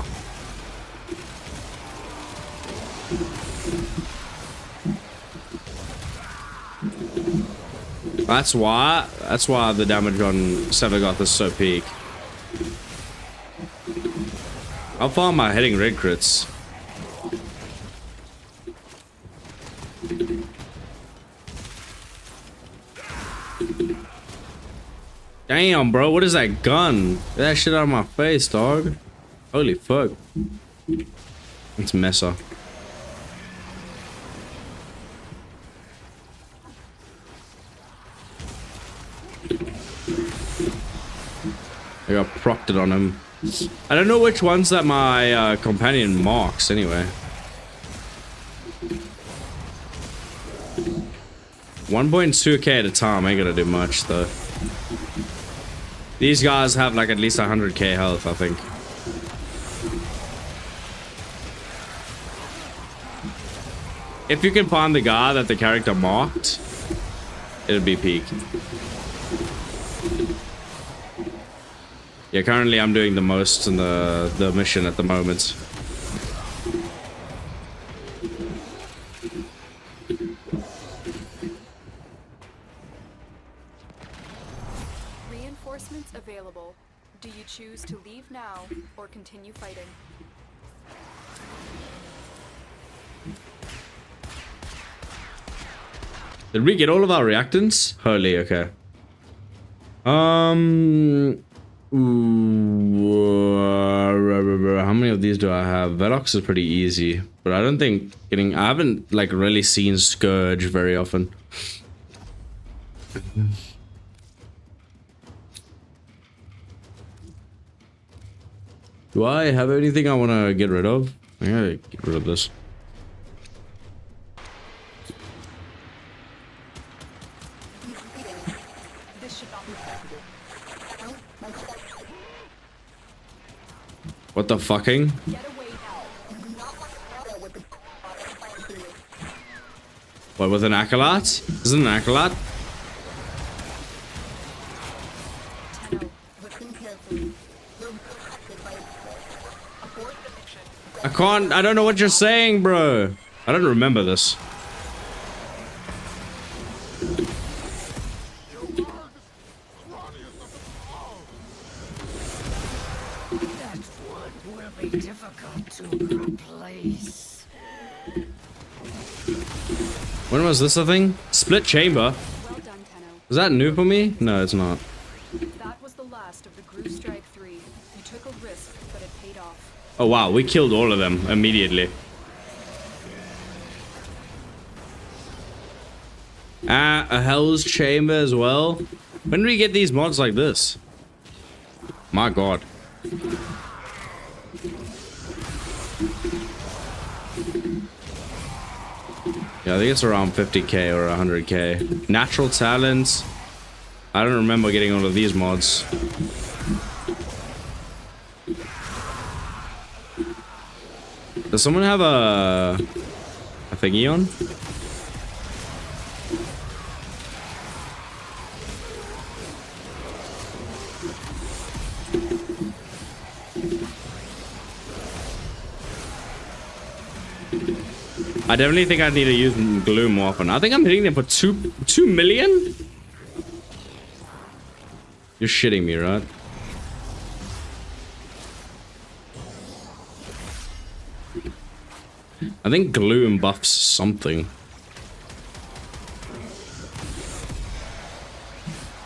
That's why the damage on Sevagoth is so peak. How far am I hitting red crits? Damn, bro, what is that gun? Get that shit out of my face, dog. Holy fuck. It's Mesa. I got procced on him. I don't know which ones that my companion marks anyway. 1.2k at a time ain't gonna do much though. These guys have like at least 100k health, I think. If you can find the guy that the character marked, it'll be peak. Yeah, currently I'm doing the most in the mission at the moment. Reinforcements available. Do you choose to leave now or continue fighting? Did we get all of our reactants? Holy, okay. How many of these do I have? Velox is pretty easy, but I don't think getting... I haven't like really seen Scourge very often. Do I have anything I want to get rid of? I gotta get rid of this. What the fucking? Get away now. What, with an acolyte? Is it an acolyte? Tenno, I don't know what you're saying, bro. I don't remember this. When was this a thing? Split chamber? well done, Tenno. Is that new for me? No, it's not. That was the last of the Groove Strike 3. You took a risk, but it paid off. Oh wow, we killed all of them immediately. A Hell's Chamber as well. When do we get these mods like this? My god. Yeah, I think it's around 50k or 100k. Natural talents. I don't remember getting all of these mods. Does someone have a thingy on? I definitely think I need to use glue more often. I think I'm hitting them for 2 million? You're shitting me, right? I think gloom buffs something.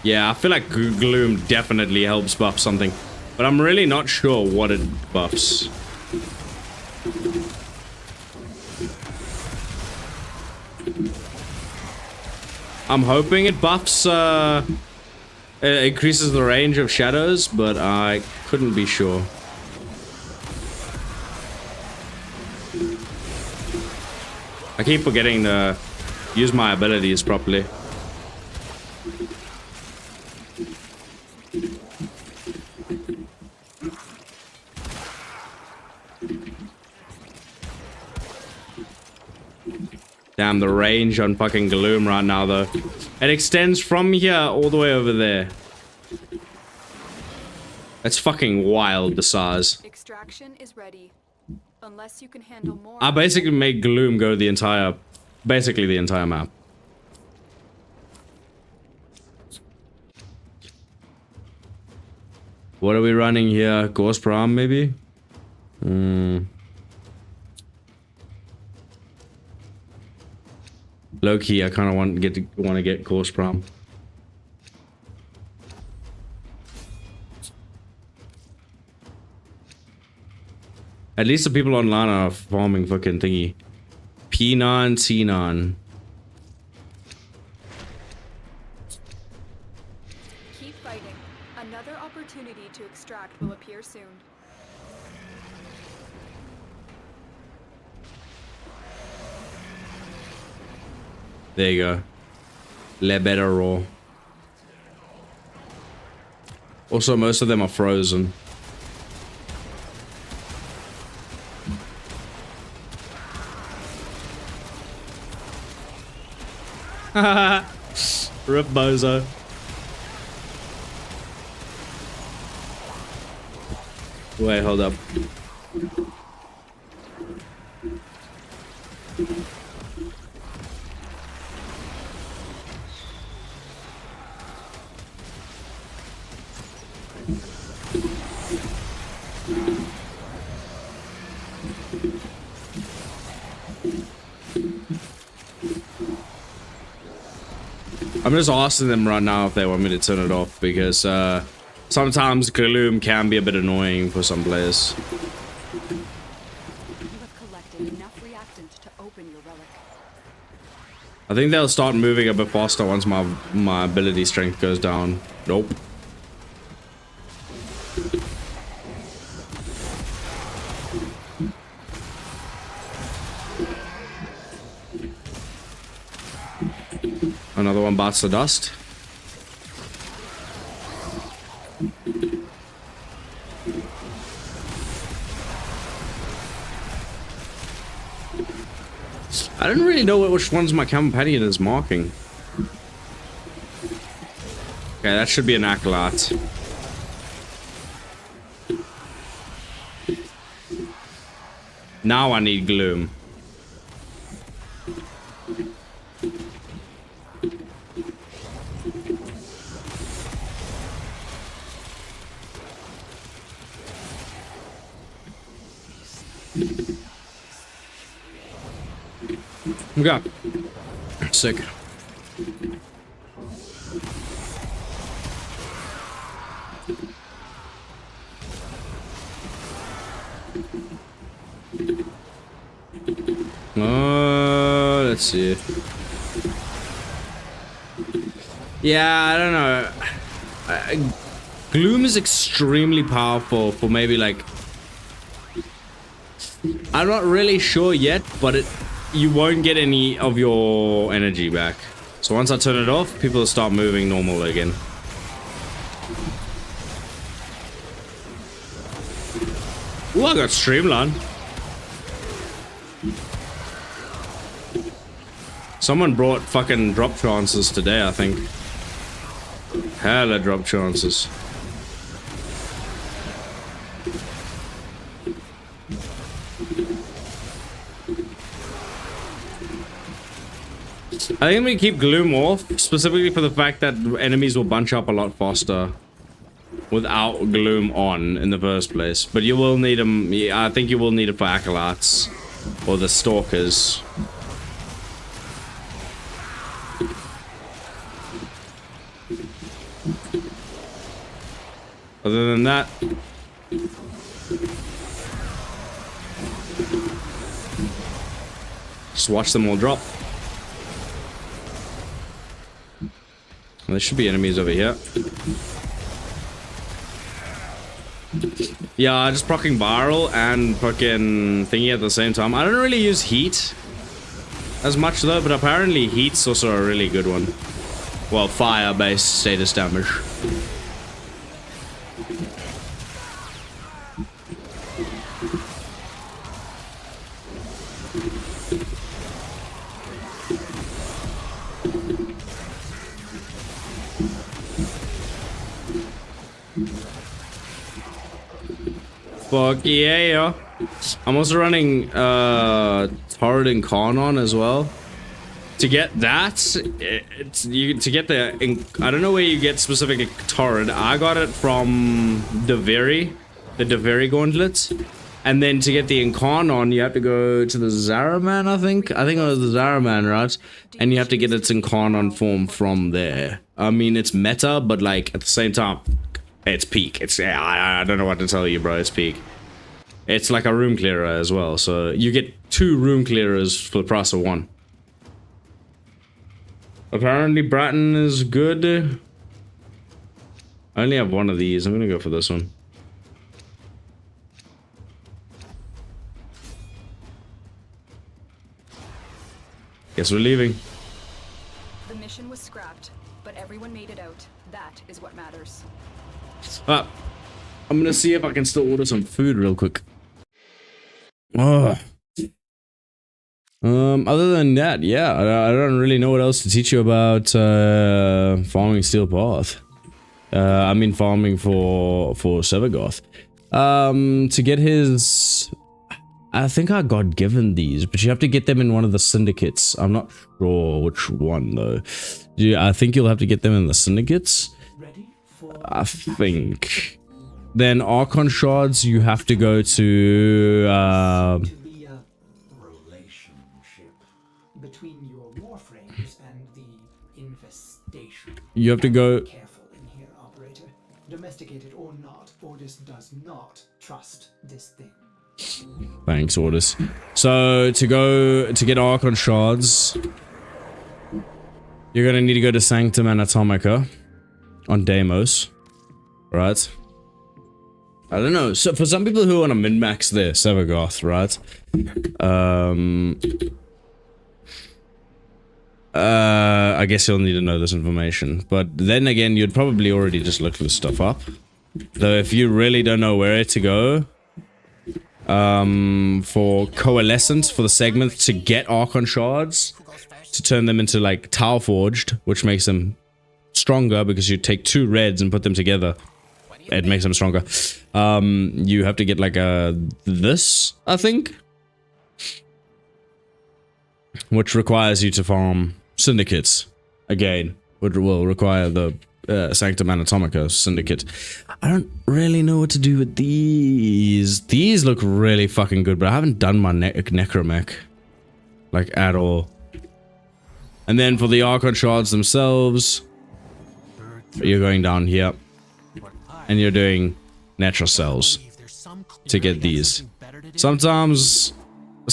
Yeah, I feel like gloom definitely helps buff something, but I'm really not sure what it buffs. I'm hoping it buffs, it increases the range of shadows, but I couldn't be sure. I keep forgetting to use my abilities properly. Damn, the range on fucking Gloom right now, though. It extends from here all the way over there. That's fucking wild, the size. Extraction is ready. Unless you can handle more. I basically make Gloom go the entire... basically the entire map. What are we running here? Ghost Prom, maybe? Low key, I kind of want to get Ghost Prom. At least the people online are farming fucking thingy. P9, C9. Keep fighting. Another opportunity to extract will appear soon. There you go. Le better raw. Also, most of them are frozen. Rip bozo. Wait, hold up. I'm just asking them right now if they want me to turn it off, because sometimes Gloom can be a bit annoying for some players. You have collected enough reactant to open your relic. I think they'll start moving a bit faster once my ability strength goes down. Nope. Another one bites the dust. I don't really know which ones my companion is marking. Okay, that should be an acolyte. Now I need gloom. Okay. Sick. Let's see. Yeah, I don't know. Gloom is extremely powerful for maybe like... I'm not really sure yet, but you won't get any of your energy back. So once I turn it off, people will start moving normal again. Ooh, I got Streamline. Someone brought fucking drop chances today, I think. Hella drop chances. I think I'm gonna keep Gloom off, specifically for the fact that enemies will bunch up a lot faster without Gloom on in the first place. But you will need them. Yeah, I think you will need it for Acolytes or the Stalkers. Other than that, just watch them all drop. There should be enemies over here. Yeah, just proccing Viral and fucking thingy at the same time. I don't really use Heat as much though, but apparently Heat's also a really good one. Well, fire-based status damage. Fuck yeah. I'm also running Torrid and Karnon as well. To get that, to get the, I don't know where you get specific Torrid. I got it from the Deveri Gauntlet. And then to get the Incarnon, you have to go to the Zaraman, I think. I think it was the Zaraman, right? And you have to get its Incarnon form from there. I mean, it's meta, but like at the same time, it's peak. It's, I don't know what to tell you, bro. It's peak. It's like a room clearer as well. So you get 2 room clearers for the price of 1. Apparently Bratton is good. I only have 1 of these. I'm gonna go for this one. Guess we're leaving. The mission was scrapped, but everyone made it out. That is what matters. I'm gonna see if I can still order some food real quick. Oh. Other than that, yeah, I don't really know what else to teach you about farming Steel Path. I mean farming for Sevagoth. To get his, I think I got given these, but you have to get them in one of the syndicates. I'm not sure which one though. Yeah, I think you'll have to get them in the syndicates. Ready for I think. Then Archon Shards, you have to go to to be a relationship between your warframes and the infestation. you have to go. Careful in here, operator. Domesticated or not, Ordis does not trust this thing. Thanks, Ordis. So to get Archon Shards, you're gonna need to go to Sanctum Anatomica on Deimos, right? I don't know. So for some people who want to min-max their Sevagoth, right? I guess you'll need to know this information. But then again, you'd probably already just look this stuff up. Though if you really don't know where to go, for coalescence for the segment to get Archon shards to turn them into like Tower Forged, which makes them stronger because you take 2 reds and put them together. It makes them stronger. You have to get like this, I think, which requires you to farm syndicates again, which will require the Sanctum Anatomica syndicate. I don't really know what to do with these. These look really fucking good, but I haven't done my necromech like at all. And then for the Archon shards themselves, you're going down here and you're doing natural cells to get these. Sometimes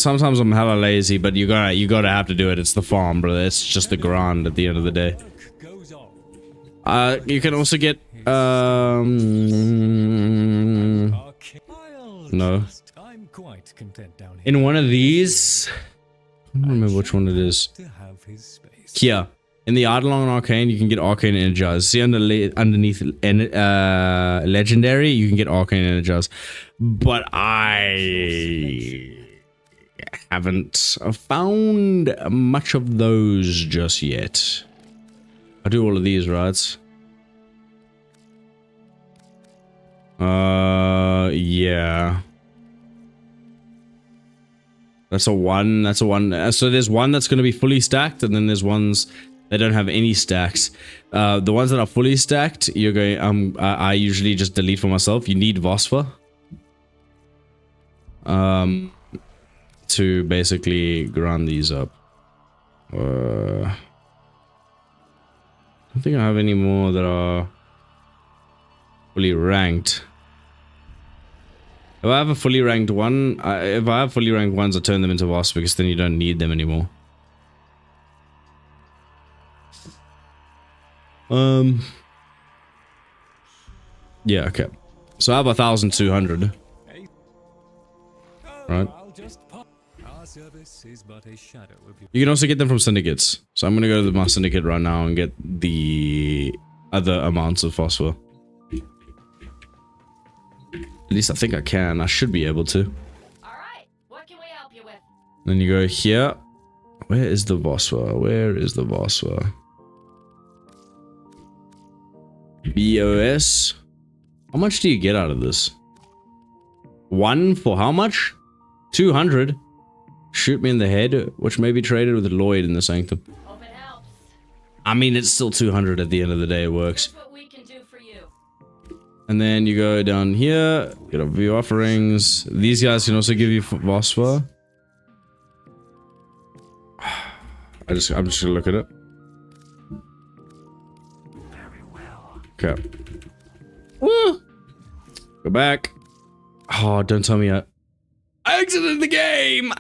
I'm hella lazy, but you gotta have to do it. It's the farm, brother. It's just the grind at the end of the day. You can also get no. In one of these, I don't remember which one it is. Here, in the Eidolon Arcane, you can get Arcane Energize. See underneath Legendary, you can get Arcane Energize. But I haven't found much of those just yet. I do all of these, right? Yeah. That's a one. So there's one that's going to be fully stacked, and then there's ones that don't have any stacks. The ones that are fully stacked, you're going. I usually just delete for myself. You need Vosper. To basically grind these up. I don't think I have any more that are fully ranked. If I have a fully ranked one, if I have fully ranked ones, I turn them into Wasp because then you don't need them anymore. Yeah, okay. So I have 1,200. Right. You can also get them from syndicates. So I'm gonna go to my syndicate right now and get the other amounts of phosphor. At least I think I can. I should be able to. Alright, what can we help you with? Then you go here. Where is the phosphor? Where is the phosphor? BOS. How much do you get out of this? 1 for how much? 200. Shoot me in the head, which may be traded with Lloyd in the Sanctum. Hope it helps. I mean, it's still 200 at the end of the day. It works. Here's what we can do for you. And then you go down here, get a view offerings. These guys can also give you phosphor. I'm just gonna look at it. Very well. Okay. Woo! Go back. Oh, don't tell me I exited the game.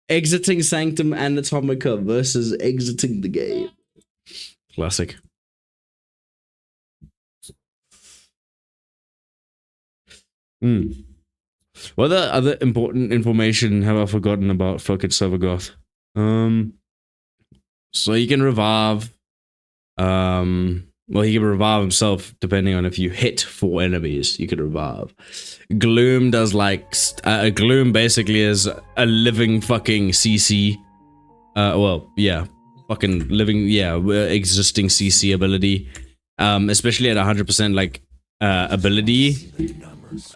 Exiting Sanctum Anatomica versus exiting the game. Classic. What other important information have I forgotten about fucking Sevagoth? So he can revive. Well, he can revive himself depending on if you hit 4 enemies. You can revive. Gloom does like Gloom basically is a living fucking CC. Well, yeah, fucking living, yeah, existing CC ability. Especially at 100% like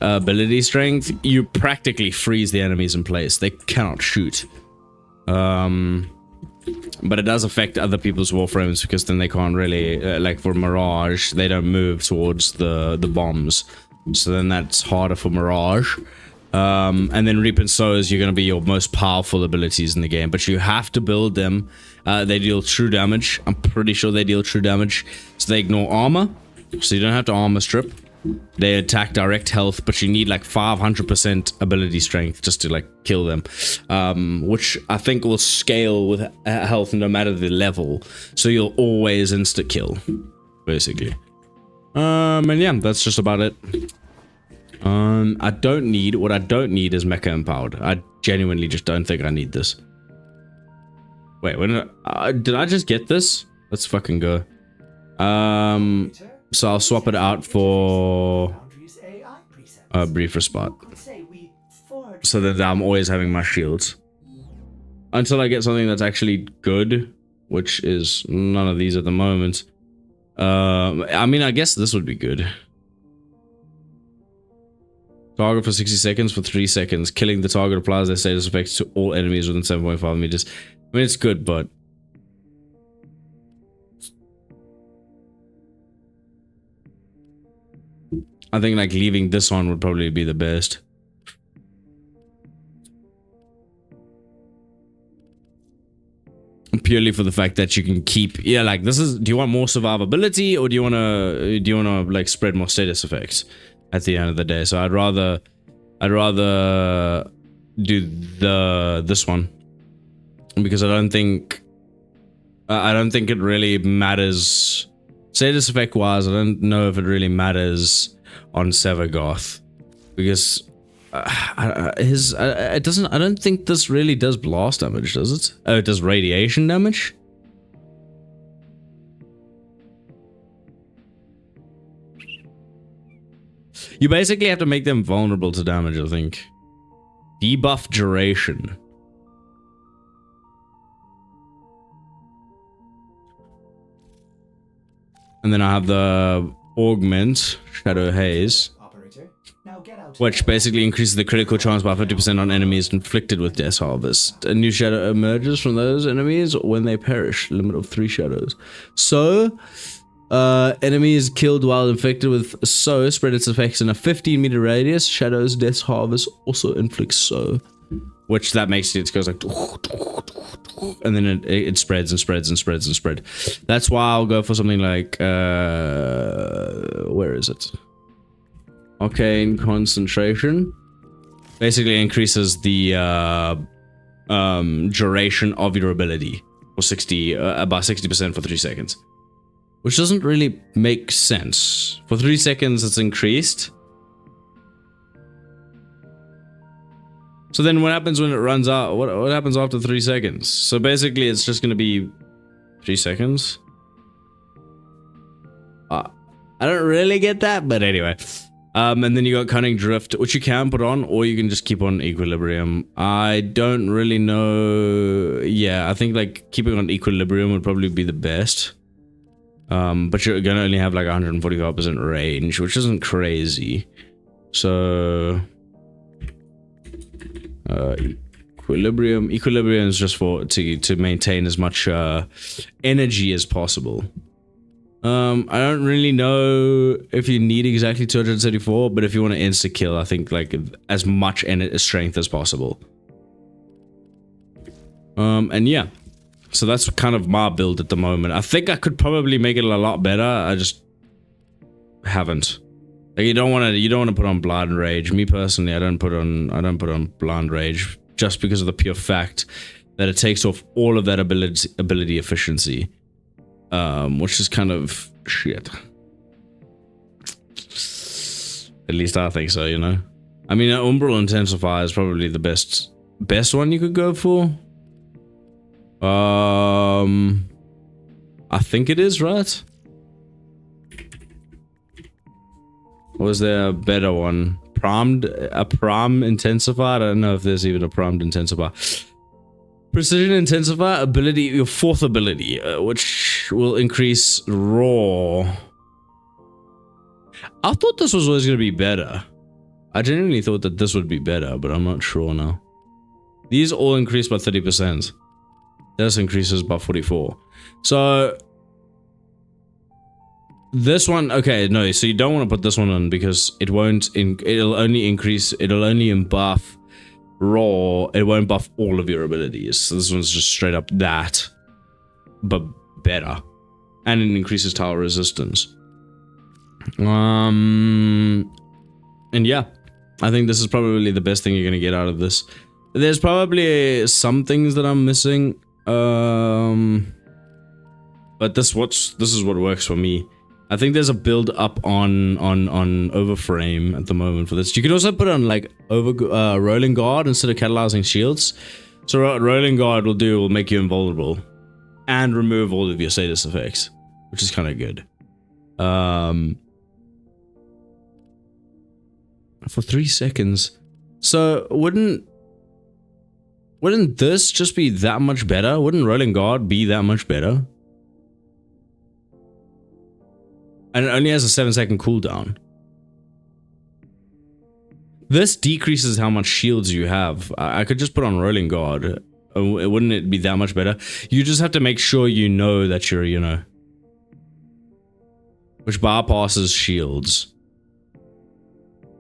ability strength, you practically freeze the enemies in place. They cannot shoot. But it does affect other people's warframes because then they can't really, like for Mirage, they don't move towards the bombs. So then that's harder for Mirage. And then Reap and Sows, you're going to be your most powerful abilities in the game. But you have to build them. They deal true damage. I'm pretty sure they deal true damage. So they ignore armor. So you don't have to armor strip. They attack direct health, but you need like 500% ability strength just to like kill them, which I think will scale with health no matter the level, so you'll always insta kill, basically. And yeah, that's just about it. What I don't need is mecha empowered. I genuinely just don't think I need this. Wait, when did I just get this? Let's fucking go. So I'll swap it out for Boundaries AI precepts. a brief respite. You could say we forge So that I'm always having my shields. Until I get something that's actually good, which is none of these at the moment. I mean, I guess this would be good. Target for 60 seconds for 3 seconds. Killing the target applies their status effects to all enemies within 7.5 meters. I mean, it's good, but... I think like leaving this on would probably be the best. Purely for the fact that you can keep, yeah, like this is, do you want more survivability or do you want to like spread more status effects at the end of the day? So I'd rather do this one, because I don't think it really matters status effect wise. I don't know if it really matters on Sevagoth, because it doesn't. I don't think this really does blast damage, does it? Oh, it does radiation damage. You basically have to make them vulnerable to damage, I think. Debuff duration. And then I have the augment shadow haze, operator. Now get out. which basically increases the critical chance by 50% on enemies inflicted with Death Harvest. A new shadow emerges from those enemies when they perish. Limit of 3 shadows. So, enemies killed while infected with So spread its effects in a 15-meter radius. Shadow's Death Harvest also inflicts So, which that makes it goes like, and then it spreads and spreads and spreads and spread. That's why I'll go for something like where is it? Arcane concentration. Basically increases the duration of your ability for 60 about 60% for 3 seconds, which doesn't really make sense. For 3 seconds it's increased. So then what happens when it runs out? What happens after 3 seconds? So basically it's just going to be 3 seconds. I don't really get that, but anyway. And then you got Cunning Drift, which you can put on, or you can just keep on Equilibrium. I don't really know. Yeah, I think like keeping on Equilibrium would probably be the best. But you're going to only have like 145% range, which isn't crazy. So... Equilibrium is just for to maintain as much energy as possible. I don't really know if you need exactly 274, but if you want to insta kill, I think like as much strength as possible. And yeah, so that's kind of my build at the moment. I think I could probably make it a lot better. I just haven't. Like you don't want to put on Blind Rage. Me personally, I don't put on Blind Rage just because of the pure fact that it takes off all of that ability efficiency, which is kind of shit. At least I think so, you know. I mean, an Umbral Intensifier is probably the best one you could go for. I think it is, right? Or was there a better one? Prom intensifier? I don't know if there's even a prompt intensifier. Precision intensifier ability, your 4th ability, which will increase raw. I thought this was always going to be better. I genuinely thought that this would be better, but I'm not sure now. These all increase by 30%. This increases by 44. So... this one, okay, no, so you don't want to put this one on because it won't, it'll only buff raw, it won't buff all of your abilities. So this one's just straight up that, but better. And it increases tower resistance. And yeah, I think this is probably the best thing you're going to get out of this. There's probably some things that I'm missing, but this is what works for me. I think there's a build up on Overframe at the moment for this. You could also put on like Rolling Guard instead of catalyzing shields. So what Rolling Guard will make you invulnerable and remove all of your status effects, which is kind of good. For 3 seconds. So wouldn't this just be that much better? Wouldn't Rolling Guard be that much better? And it only has a 7-second cooldown. This decreases how much shields you have. I could just put on Rolling Guard. Wouldn't it be that much better? You just have to make sure you know that you're, you know, which bypasses shields.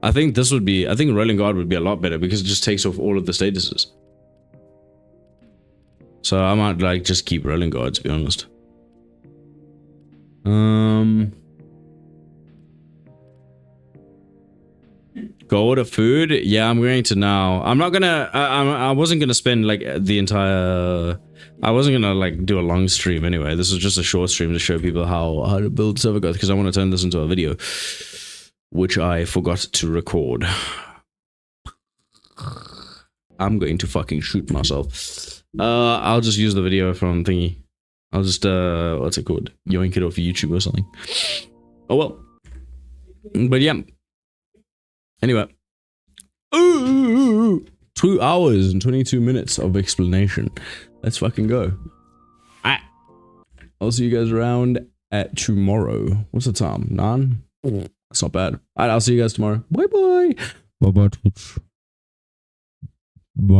I think Rolling Guard would be a lot better because it just takes off all of the statuses. So I might like just keep Rolling Guard, to be honest. Go order food? Yeah, I'm going to now. I'm not gonna. I wasn't gonna spend like the entire. I wasn't gonna like do a long stream anyway. This was just a short stream to show people how to build Sevagoth because I want to turn this into a video, which I forgot to record. I'm going to fucking shoot myself. I'll just use the video from thingy. I'll just what's it called? Yoink it off YouTube or something. Oh well. But yeah. Anyway, 2 hours and 22 minutes of explanation. Let's fucking go. I'll see you guys around at tomorrow. What's the time? 9? That's not bad. Alright, I'll see you guys tomorrow. Bye bye. Bye bye, Twitch.